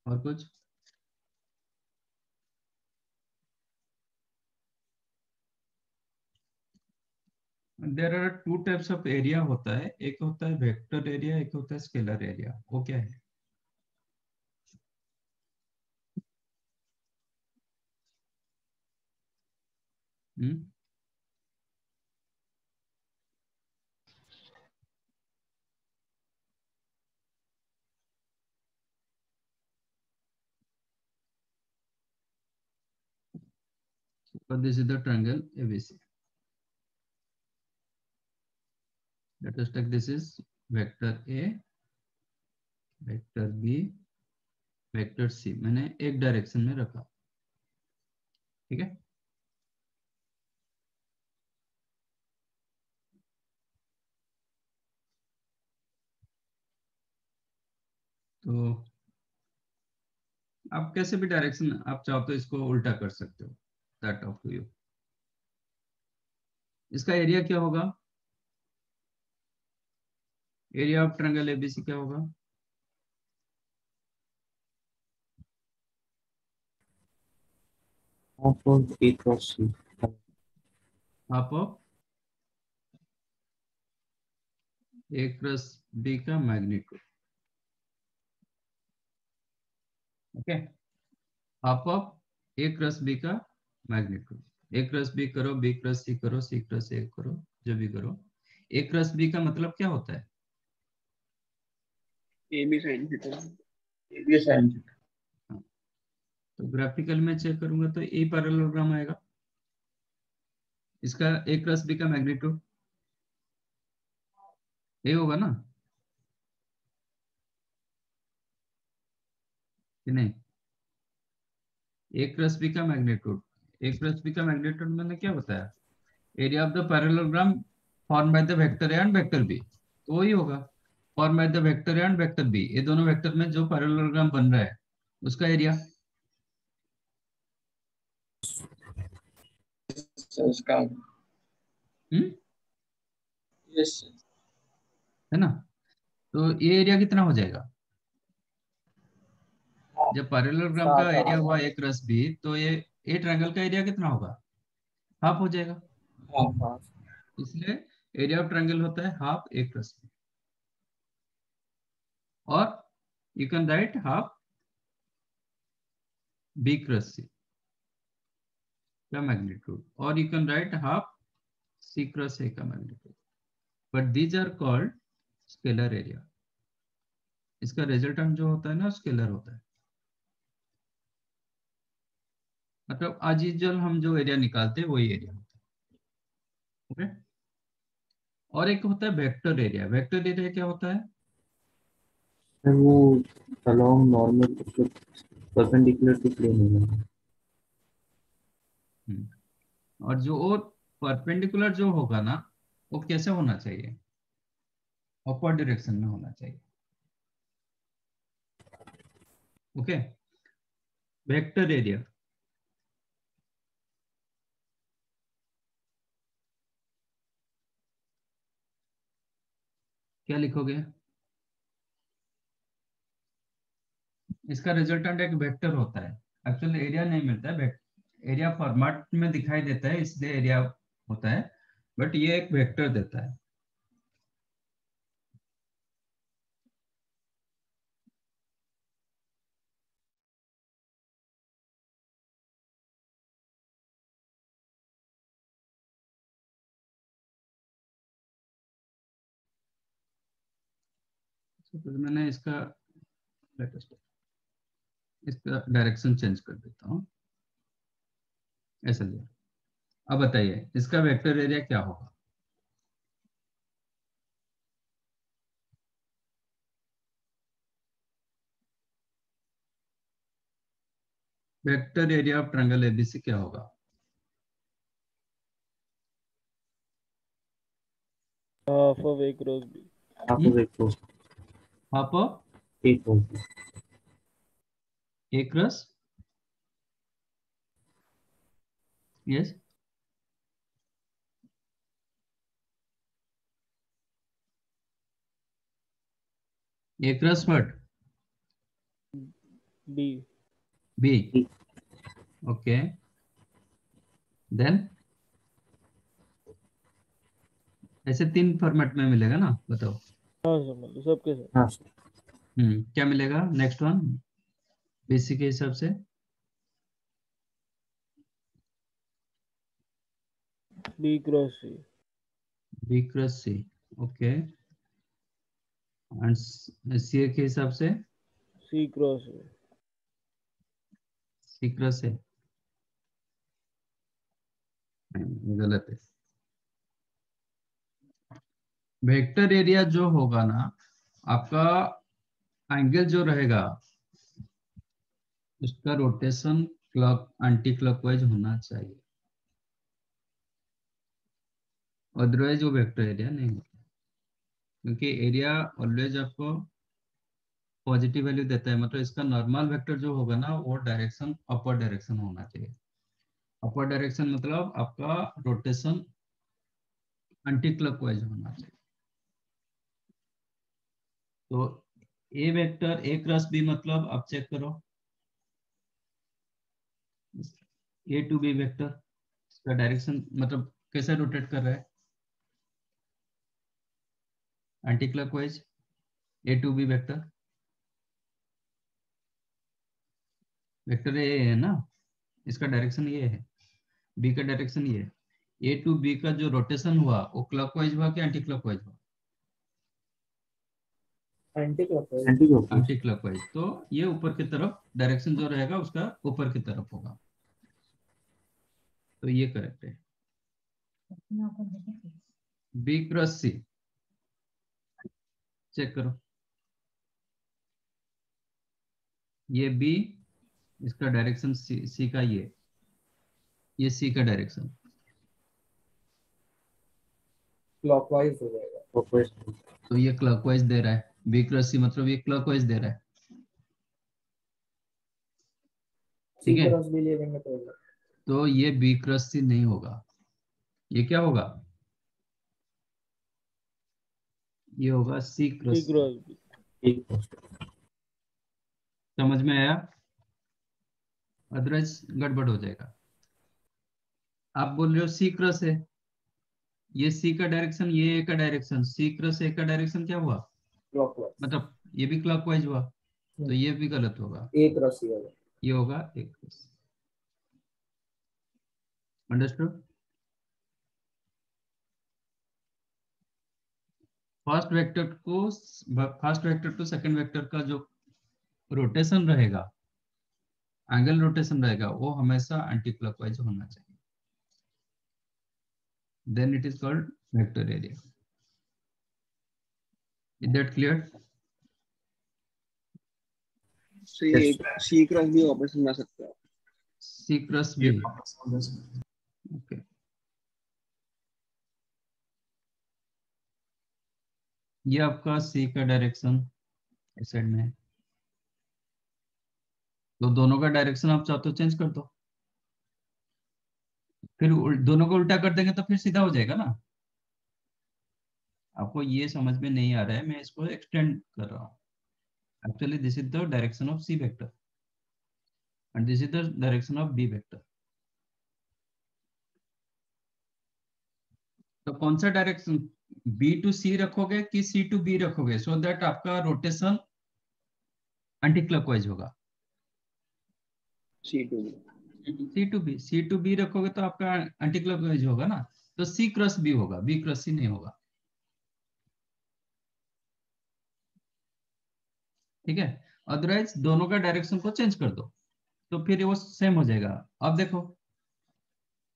और कुछ? There are two types of area होता है, एक होता है वेक्टर एरिया, एक होता है स्केलर एरिया। वो क्या है? So this is the triangle ABC. Let us take this is vector A, vector B, vector C। मैंने एक डायरेक्शन में रखा। ठीक है। तो आप कैसे भी डायरेक्शन आप चाहो तो इसको उल्टा कर सकते हो, दैट ऑफ टू यू। इसका एरिया क्या होगा? एरिया ऑफ ट्रायंगल एबीसी क्या होगा? half of A cross C. Half of A cross B का magnitude. Okay, half of A cross B का मैग्नीट्यूड। ए क्रॉस बी करो, बी क्रॉस सी करो, C cross ए करो, जो भी करो। ए क्रॉस बी का मतलब क्या होता है? A B sine theta, A B sine theta. हाँ, तो ग्राफिकल में चेक करूंगा तो ए पैरेललोग्राम आएगा। इसका ए क्रॉस बी का मैग्नीट्यूड ए होगा ना, कि नहीं? ए क्रॉस बी का मैग्नीट्यूड, ए क्रॉस बी का मैग्नीट्यूड मैंने क्या बताया? Area of the parallelogram form by the vector A and vector B, तो वही होगा form by the vector A and vector B. ये दोनों वेक्टर में जो पैरेललोग्राम बन रहा है उसका एरिया। उसका यस है ना? तो ये एरिया कितना हो जाएगा? जब पैरेललोग्राम का एरिया हुआ ए क्रॉस बी, तो ये ए ट्रायंगल का एरिया कितना होगा? हाफ हो जाएगा। हाफ। इसलिए एरिया ऑफ ट्रायंगल होता है हाफ ए क्रॉस बी, और you can write half B cross C का मैग्नीट्यूड, और you can write half C cross A का magnitude, but these are called scalar area. इसका रिजल्टेंट जो होता है ना स्केलर होता है। मतलब आज यूजुअल हम जो एरिया निकालते हैं वही एरिया होता है। ओके, और एक होता है वेक्टर एरिया। वेक्टर एरिया क्या होता है? सर वो along normal perpendicular to plane होगा। और जो और परपेंडिकुलर जो होगा ना, वो कैसे होना चाहिए? अपवर्ड डायरेक्शन में होना चाहिए। ओके, वेक्टर एरिया क्या लिखोगे? इसका रिजल्टेंट एक वेक्टर होता है। एक्चुअली एरिया नहीं मिलता है, एरिया फॉर्मेट में दिखाई देता है इसलिए एरिया होता है, बट ये एक वेक्टर देता है। तो मैंने इसका डायरेक्शन चेंज कर देता हूँ, ऐसा लिया। अब बताइए इसका वेक्टर एरिया क्या होगा? Vector area of triangle ABC क्या होगा? Half of A cross B. half of A cross half of A cross B. A cross, yes, A cross what? B. B. Okay, then ऐसे तीन format में मिलेगा ना, बताओ। हाँ समझ लो, सबके साथ। हाँ सर। क्या मिलेगा नेक्स्ट वन बीसी के हिसाब से? B cross C. B cross C, okay, and C के हिसाब से सी क्रॉस ए। सी क्रॉस है, गलत है। वेक्टर एरिया जो होगा ना, आपका एंगल जो रहेगा उसका रोटेशन एंटी क्लॉकवाइज होना चाहिए, अदरवाइज वो वेक्टर एरिया नहीं होता, क्योंकि एरिया ऑलवेज आपको पॉजिटिव वैल्यू देता है। मतलब इसका नॉर्मल वेक्टर जो होगा ना वो डायरेक्शन अपर डायरेक्शन होना चाहिए। अपर डायरेक्शन मतलब आपका रोटेशन एंटी क्लॉकवाइज होना चाहिए। तो A vector A cross B मतलब आप चेक करो, ए टू बी वेक्टर इसका डायरेक्शन मतलब कैसे रोटेट कर रहा है, anti clockwise. A to B vector, vector A है ना, इसका डायरेक्शन ये है, बी का डायरेक्शन ये है। ए टू बी का जो रोटेशन हुआ वो क्लॉकवाइज हुआ कि एंटी क्लॉकवाइज हुआ? Anti clockwise. Anti clockwise. तो ये ऊपर की तरफ डायरेक्शन जो रहेगा उसका ऊपर की तरफ होगा, तो ये करेक्ट है। बी क्रॉस सी चेक करो, ये बी, इसका डायरेक्शन सी का ये सी का डायरेक्शन क्लॉकवाइज हो जाएगा। तो ये क्लॉकवाइज दे रहा है, बी क्रॉस सी मतलब ये क्लॉकवाइज दे रहा है, सी ठीक है। क्रॉस भी ले लेंगे तो ये बी क्रॉस सी नहीं होगा, ये क्या होगा, ये होगा C cross C C. Cross B. समझ में आया? अदरवाइज गड़बड़ हो जाएगा। आप बोल रहे हो सी क्रॉस है, ये सी का डायरेक्शन, ये ए का डायरेक्शन, सी क्रॉस ए का डायरेक्शन क्या हुआ, क्लॉकवाइज, मतलब ये भी क्लॉकवाइज हुआ, तो ये भी गलत होगा, ए क्रॉस सी होगा। ये होगा एक। Understood? First vector to second vector का जो रोटेशन रहेगा, एंगल रोटेशन रहेगा, वो हमेशा एंटी क्लॉकवाइज होना चाहिए, then it is called vector area. Is that clear? C cross भी वापस मिला सकता है। C cross B, okay. ये आपका सी का डायरेक्शन इस साइड में है, तो दोनों का डायरेक्शन आप चाहो तो चेंज कर दो, फिर दोनों को उल्टा कर देंगे तो फिर सीधा हो जाएगा ना। आपको ये समझ में नहीं आ रहा है, मैं इसको एक्सटेंड कर रहा हूँ। Actually this is the direction of C vector and this is the direction of B vector. तो कौन सा डायरेक्शन, बी टू सी रखोगे कि सी टू बी रखोगे, सो दैट आपका रोटेशन एंटी क्लॉकवाइज होगा? सी टू सी टू बी रखोगे तो आपका एंटी क्लॉकवाइज होगा ना, तो सी क्रॉस बी होगा, बी क्रॉस सी नहीं होगा, ठीक है। अदरवाइज दोनों का डायरेक्शन को चेंज कर दो तो फिर वो सेम हो जाएगा। अब देखो,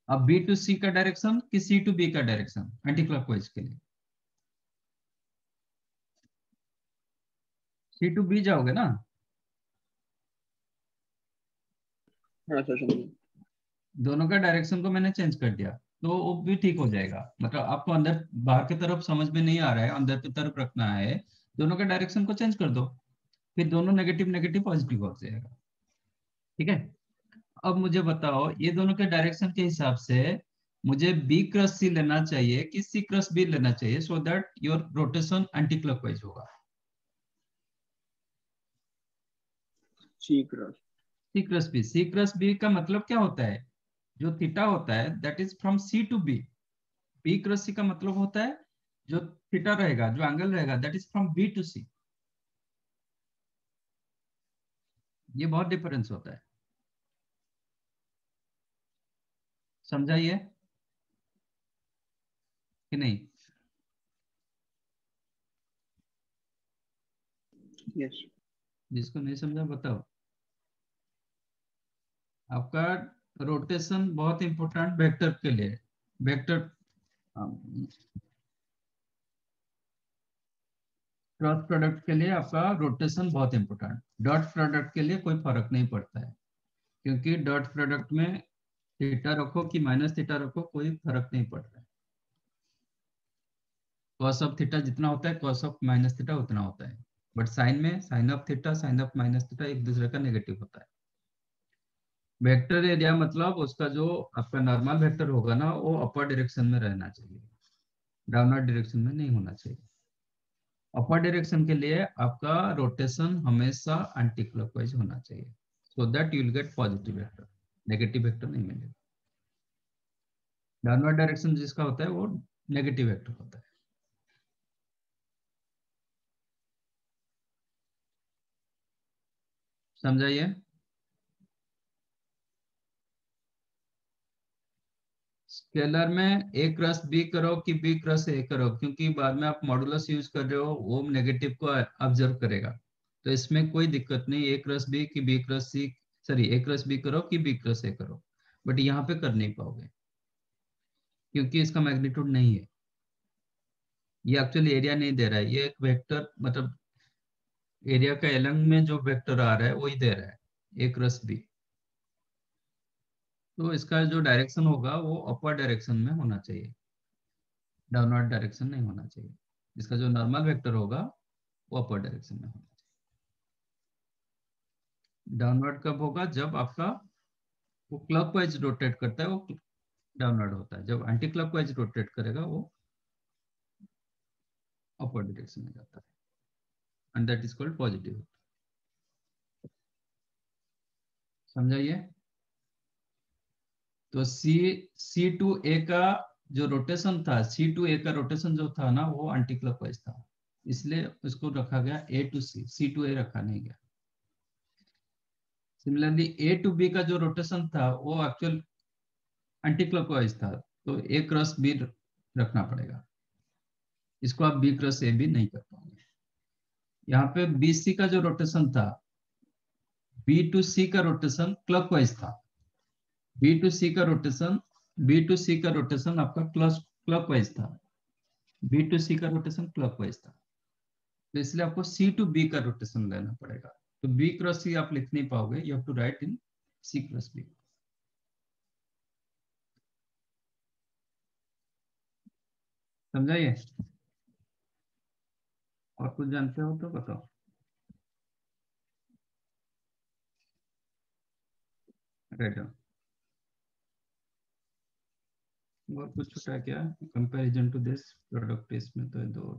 अब बी टू सी का डायरेक्शन कि सी टू बी का डायरेक्शन एंटी क्लॉकवाइज के लिए, सी टू बी जाओगे ना, हाँ सर समझ। दोनों का डायरेक्शन को मैंने चेंज कर दिया तो वो भी ठीक हो जाएगा। मतलब आपको अंदर बाहर की तरफ समझ में नहीं आ रहा है, अंदर की तरफ रखना है, दोनों का डायरेक्शन को चेंज कर दो, फिर दोनों नेगेटिव नेगेटिव पॉजिटिव हो जाएगा, ठीक है। अब मुझे बताओ, ये दोनों के डायरेक्शन के हिसाब से मुझे बी क्रॉस सी लेना चाहिए कि सी क्रॉस बी लेना चाहिए, so that your rotation anti clockwise होगा? C cross. C cross B, C cross B का मतलब क्या होता है, जो थीटा होता है that is from C to B, B cross C का मतलब होता है जो थीटा रहेगा, जो एंगल रहेगा, that is from B to C. ये बहुत डिफरेंस होता है, समझाइए कि नहीं? यस। जिसको नहीं समझा बताओ। आपका रोटेशन बहुत इंपॉर्टेंट वेक्टर के लिए, वेक्टर क्रॉस प्रोडक्ट के लिए आपका रोटेशन बहुत इंपॉर्टेंट, डॉट प्रोडक्ट के लिए कोई फर्क नहीं पड़ता है। क्योंकि डॉट प्रोडक्ट में थीटा रखो कि माइनस थीटा रखो कोई फर्क नहीं पड़ रहा है। कॉस ऑफ थीटा जितना होता है कॉस ऑफ माइनस थीटा उतना होता है, बट साइन में sine of theta sine of minus theta एक दूसरे का नेगेटिव होता है। वेक्टर एरिया मतलब उसका जो आपका नॉर्मल वेक्टर होगा ना वो अपर डायरेक्शन में रहना चाहिए, डाउनवर्ड डायरेक्शन में नहीं होना चाहिए। अपर डायरेक्शन के लिए आपका रोटेशन हमेशा एंटी क्लॉकवाइज होना चाहिए, so that you will gate positive vector, negative vector नहीं मिलेगा। डाउनवर्ड डायरेक्शन जिसका होता है वो नेगेटिव वेक्टर होता है। समझाइए। स्केलर में ए क्रॉस बी करो कि बी क्रॉस ए करो, क्योंकि बाद में आप मॉडुलस यूज कर रहे हो वो नेगेटिव को ऑब्जर्व करेगा, तो इसमें कोई दिक्कत नहीं ए क्रॉस बी कि बी क्रॉस सी, सॉरी ए क्रॉस बी करो कि बी क्रॉस ए करो, बट यहाँ पे कर नहीं पाओगे क्योंकि इसका मैग्नीट्यूड नहीं है। ये एक्चुअली एरिया नहीं दे रहा है, ये एक वेक्टर मतलब एरिया का एलंग में जो वेक्टर आ रहा है वही दे रहा है ए क्रॉस बी, तो इसका जो डायरेक्शन होगा वो अपर डायरेक्शन में होना चाहिए, डाउनवर्ड डायरेक्शन नहीं होना चाहिए। इसका जो नॉर्मल वेक्टर होगा वो अपर डायरेक्शन में होना चाहिए। डाउनवर्ड कब होगा? जब आपका वो क्लॉकवाइज रोटेट करता है वो डाउनवर्ड होता है, जब एंटी क्लॉकवाइज रोटेट करेगा वो अपर डायरेक्शन में जाता है, and that is called positive. समझाइए। तो सी टू ए का जो रोटेशन था, सी टू ए का रोटेशन जो था ना वो एंटी क्लॉकवाइज था, इसलिए उसको रखा गया ए टू सी टू ए रखा नहीं गया। सिमिलरली ए टू बी का जो रोटेशन था वो एक्चुअल एंटी क्लॉकवाइज था, तो ए क्रॉस बी रखना पड़ेगा, इसको आप बी क्रॉस ए भी नहीं कर पाओगे। यहाँ पे बी सी का जो रोटेशन था, बी टू सी का रोटेशन क्लॉकवाइज था, बी टू सी का रोटेशन, बी टू सी का रोटेशन आपका क्लॉकवाइज था, बी टू सी का रोटेशन क्लॉकवाइज था, तो इसलिए आपको सी टू बी का रोटेशन लेना पड़ेगा। तो बी क्रॉस सी आप लिख नहीं पाओगे, you have to write in C cross B. समझाइए। और कुछ जानते हो तो बताओ। राइट। और कुछ छूटा क्या कंपैरिजन टू दिस प्रोडक्ट? इसमें तो दो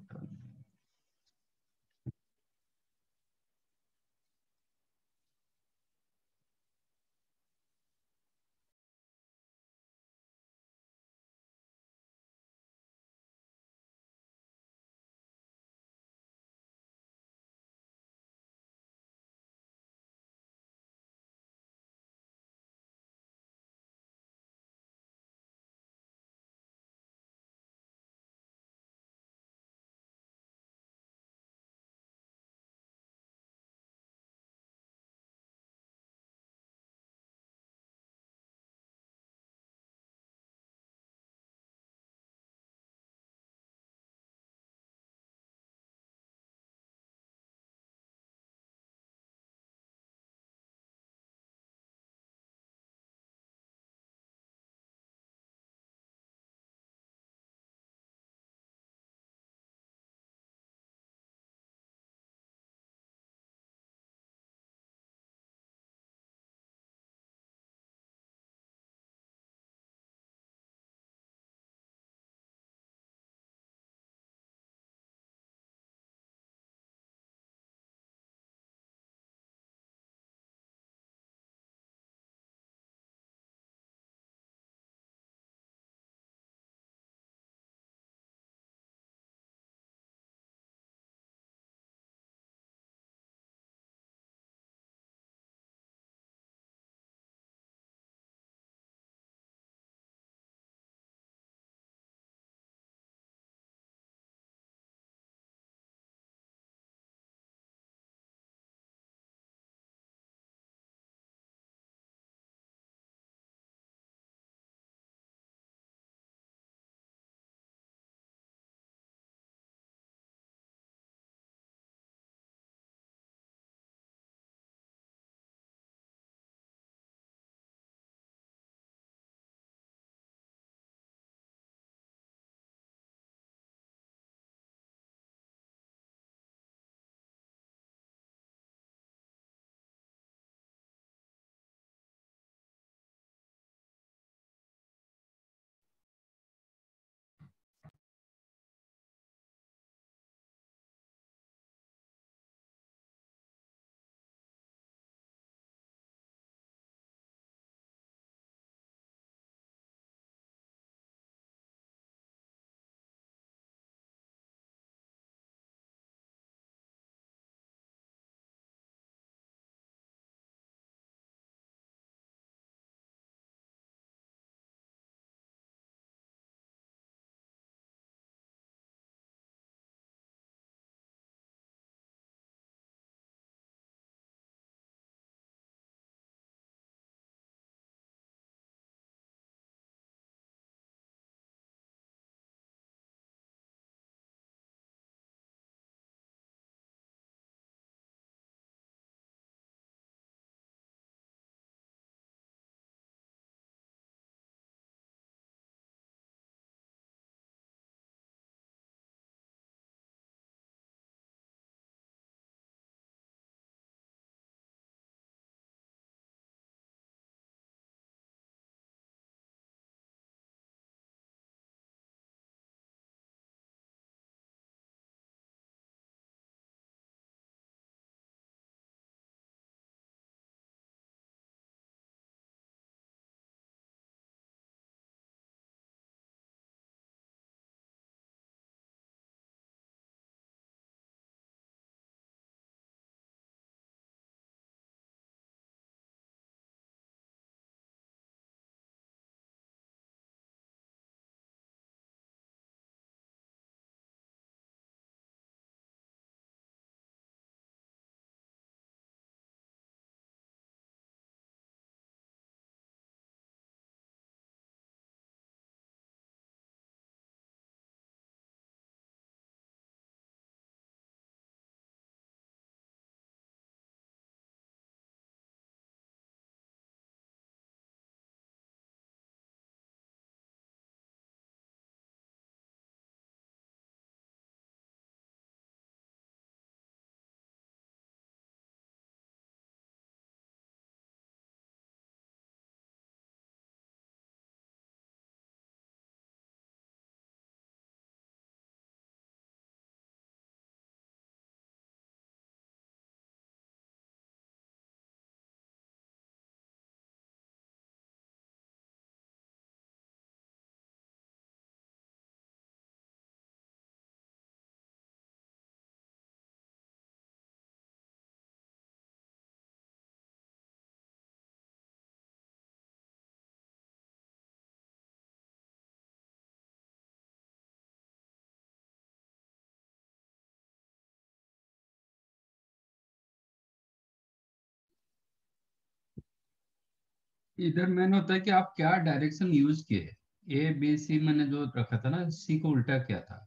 इधर मैन होता है कि आप क्या डायरेक्शन यूज किए। ए बी सी मैंने जो रखा था ना, सी को उल्टा किया था।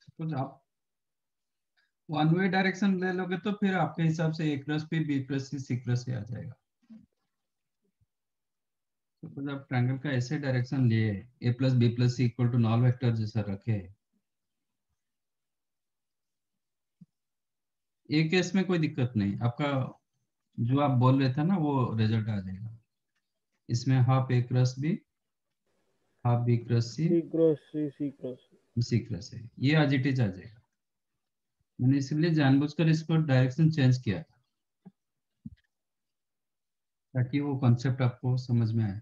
सपोज आप वन वे डायरेक्शन ले लोगे तो फिर आपके हिसाब से A plus B plus C plus C आ जाएगा। सपोज आप ट्रायंगल का ऐसे डायरेक्शन लिए, A plus B plus C equal to null vector जैसा रखे, ए केस में कोई दिक्कत नहीं, आपका जो आप बोल रहे थे ना वो रिजल्ट आ जाएगा। इसमें half A cross B, half B cross C, C cross C, C cross C cross है, ये आज इट इज आ जाएगा। मैंने इसलिए जानबूझकर इसको डायरेक्शन चेंज किया था, ताकि वो कॉन्सेप्ट आपको समझ में आए।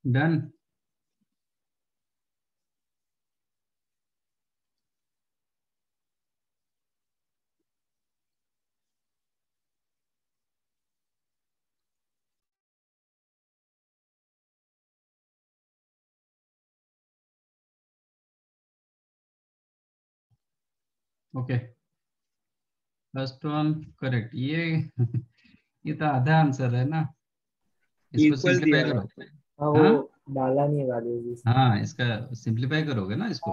Done. Okay, first one correct. ये तो आधा आंसर है ना, इसको इक्वल सिंप्लीफाई दिया है करो। हाँ हाँ वो डाला नहीं राजेश जी। हाँ, इसका सिंप्लीफाई करोगे ना इसको।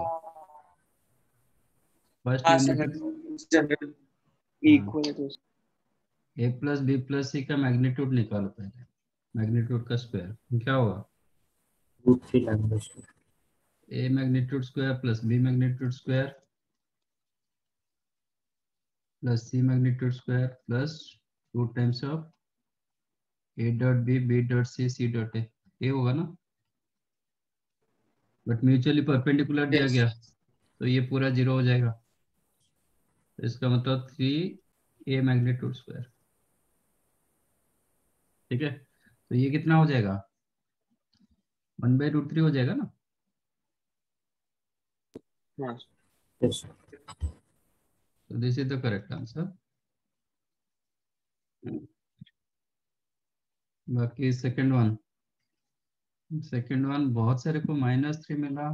फर्स्ट हाँ यूनिट, सर, जनरल हाँ, इक्वल है तो ए प्लस बी प्लस सी का मैग्नीट्यूड निकालो पहले, मैग्नीट्यूड का स्क्वायर क्या होगा? √3 lambda square. A magnitude square plus B magnitude square plus C magnitude square plus 2 times of A dot B B dot C C dot A, ये होगा ना। But mutually perpendicular दिया yes. गया तो ये पूरा जीरो हो जाएगा, तो इसका मतलब 3 ए मैग्नीट्यूड स्क्वायर। ठीक है, तो ये कितना हो जाएगा? 1/√3 हो जाएगा ना। हाँ यस तो this is the correct answer. बाकी सेकंड वन बहुत सारे को -3 मिला,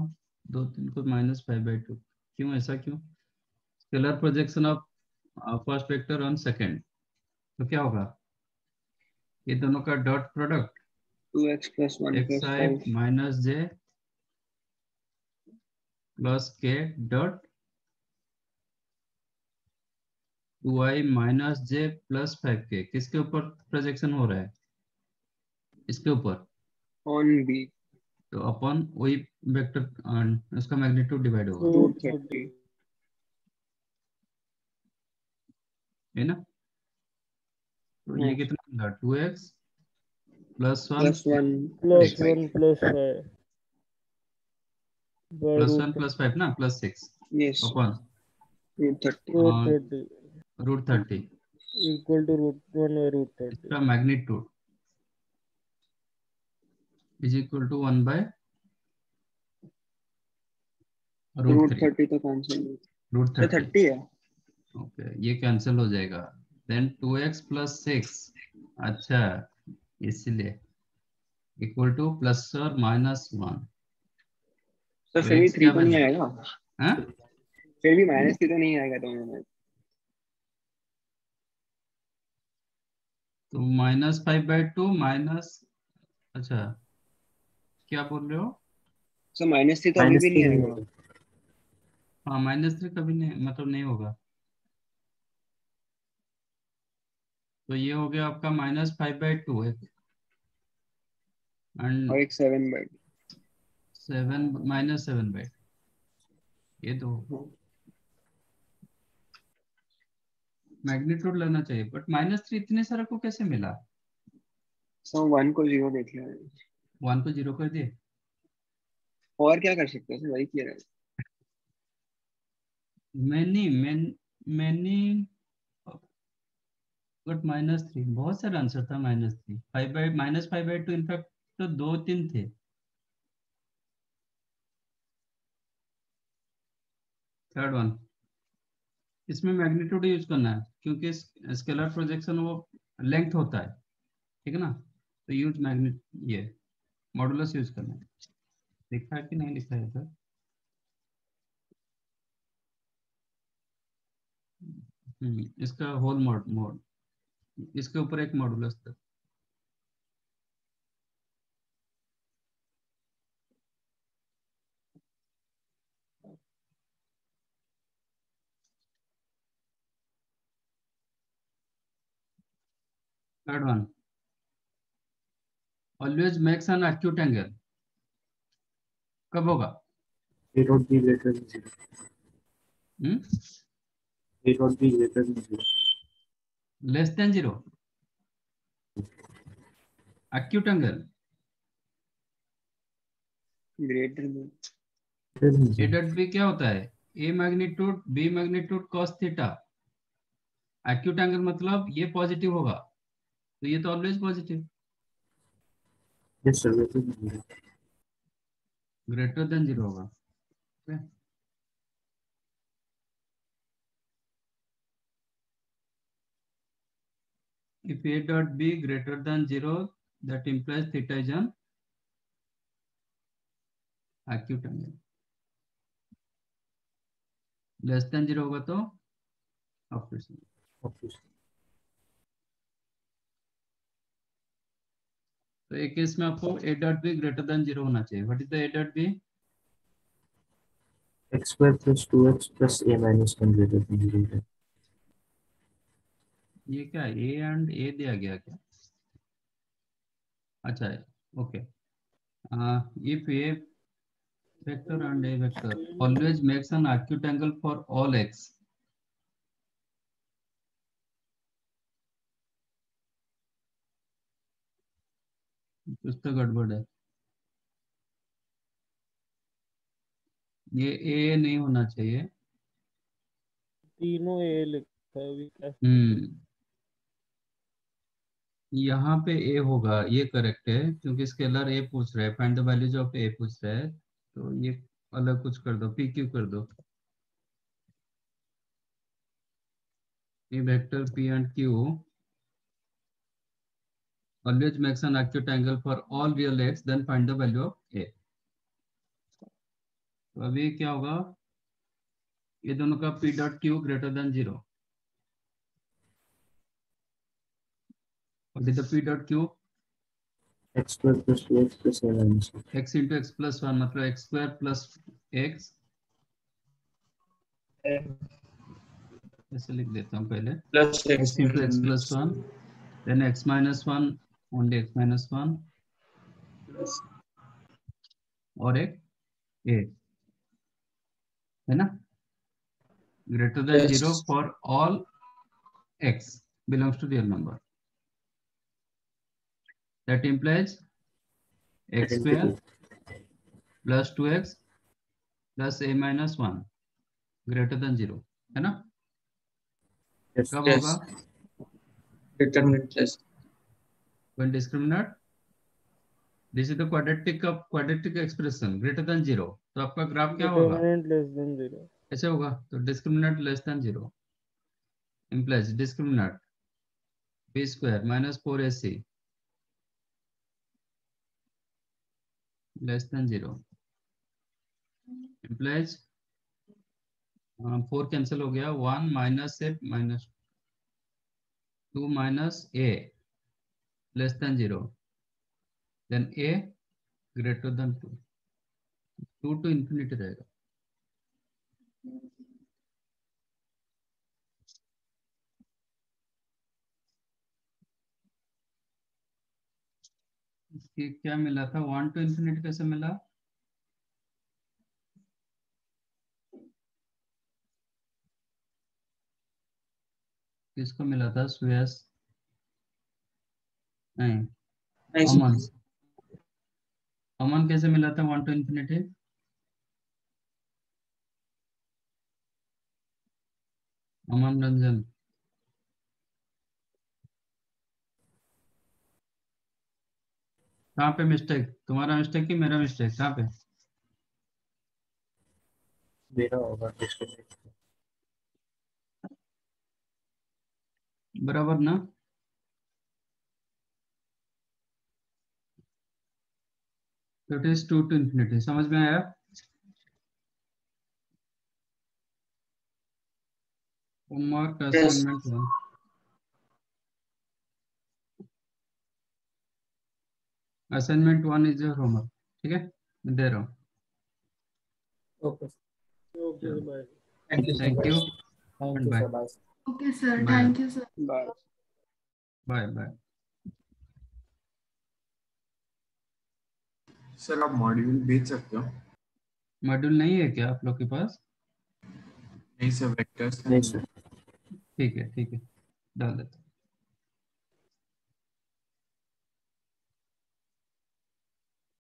2-3 को -5/2। क्यों, ऐसा क्यों? Scalar projection of first vector on second, तो क्या होगा? ये दोनों का dot product 2x + 1 + xi 5 - j plus k dot 2i - j + 5k किसके ऊपर प्रोजेक्शन हो रहा है? इसके ऊपर। on b तो अपन वही वेक्टर उसका मैग्नीट्यूड डिवाइड होगा, √30 है ना। तो हाँ ये कितना मिला? 2x + 1 +1 plus + 5 1 plus 5 bye +1 root + 5 ना +6 यस अपन √30 √30 √30 इक्वल टू √1 बाय √30। इसका मैग्नीट्यूड इज इक्वल टू 1/√3। √30 तो कैंसिल है सर, √30 30 है। ओके, ये कैंसिल हो जाएगा। देन 2x + 6, अच्छा, इसलिए इक्वल टू प्लस और -1। सर तो फिर भी x 3 क्या तो नहीं वैल्यू? आएगा, हाँ, फिर भी -3 तो नहीं आएगा दोनों में। तो -5/2 माइनस, अच्छा, क्या बोल रहे हो? सर -3 तो अभी भी नहीं -3 नहीं आएगा। होगा। हाँ, -3 कभी नहीं, मतलब नहीं होगा। तो ये हो गया आपका -5/2 एंड और एक 7/2 -7/2, ये दो मैग्नीट्यूड लेना चाहिए। बट -3 इतने सारे को कैसे मिला? सर 1 को 0 देख लिया है। 1 को 0 कर दिए। और क्या कर सकते हैं सर, वही किया है। मैनी बट -3 बहुत सारा आंसर था। -3 -5/2 इनफैक्ट तो 2-3 थे। थर्ड वन, इसमें मैग्नीट्यूड यूज करना है क्योंकि स्केलर प्रोजेक्शन वो लेंथ होता है, ठीक है ना। तो यूज मैग्नेट, ये मॉडुलस यूज करना है। लिखा है कि नहीं लिखा है सर? इसका होल मोड इसके ऊपर एक मॉडुलस था। Third one, always makes an acute angle, कब होगा? A.B greater than 0. A.B greater than 0. Less than 0 acute angle. Greater में Greater than A 0. Dot B क्या होता है? A magnitude B magnitude cos theta. Acute angle मतलब ये positive होगा, तो ये तो always positive. Yes sir, greater than 0. Greater than 0 होगा। okay? If A dot B greater than 0, that implies theta is an acute angle. Less than 0 होगा तो obtuse। तो एक केस में आपको A dot B greater than 0 होना चाहिए। What is the A dot B? x square plus 2x plus a minus 1 greater than 0 है। ये क्या है? A and A दिया गया क्या? अच्छा है, okay. If A vector and A vector always makes an acute angle for all x, कुछ तो गड़बड़ है। ये A नहीं होना चाहिए। तीनों ए लिखा है अभी क्या? यहाँ पे A होगा, ये करेक्ट है क्योंकि स्केलर A पूछ रहा है, find the values of A पूछ रहा है, तो ये अलग कुछ कर दो, PQ कर दो। A vector P and Q always makes an acute angle for all real x, then find the value of A। तो अभी क्या होगा? ये दोनों का P dot Q greater than 0। What is the P dot Q? x square plus 2x plus a minus 1। x into x plus 1 मतलब x square plus x, ऐसे लिख देता हूँ पहले, plus x into x plus 1, then x minus 1, only x minus 1, और एक a, है ना? Greater than 0 for all x belongs to real number. That implies x square plus 2x plus a minus 1 greater than 0, है ना? Yes, कब yes. होगा? Determinant less। When discriminant, this is the quadratic expression greater than 0, तो आपका graph क्या होगा? Determinant less than 0। ऐसे होगा, तो discriminant less than 0 implies discriminant b square minus 4ac less than 0 implies 4 cancel हो गया, 1 minus a minus 2 minus a less than 0, then a greater than 2, 2 to infinity रहेगा। इसकी क्या मिला था? 1 to infinity कैसे मिला? किसको मिला था? सुयस नहीं, अमन। अमन कैसे मिला था 1 to infinity? अमन रंजन, कहाँ पे मिस्टेक? तुम्हारा मिस्टेक कि मेरा मिस्टेक? कहाँ पे? मेरा होगा डिस्क्रिमिनेंट। बराबर ना? तो इट इज 2 to infinity। समझ में आया? Homework assignment 1, assignment 1 is your homework, ठीक है? मैं दे रहा हूँ। Okay okay bye. Thank you thank you thank you bye sir, bye. Okay, sir. Bye. Thank you, sir. Bye. Bye bye. Sir आप मॉड्यूल भेज सकते हो? मॉड्यूल नहीं है क्या आप लोग के पास? नहीं सर, वेक्टर्स नहीं सर। ठीक है, ठीक है, डाल देता हूँ।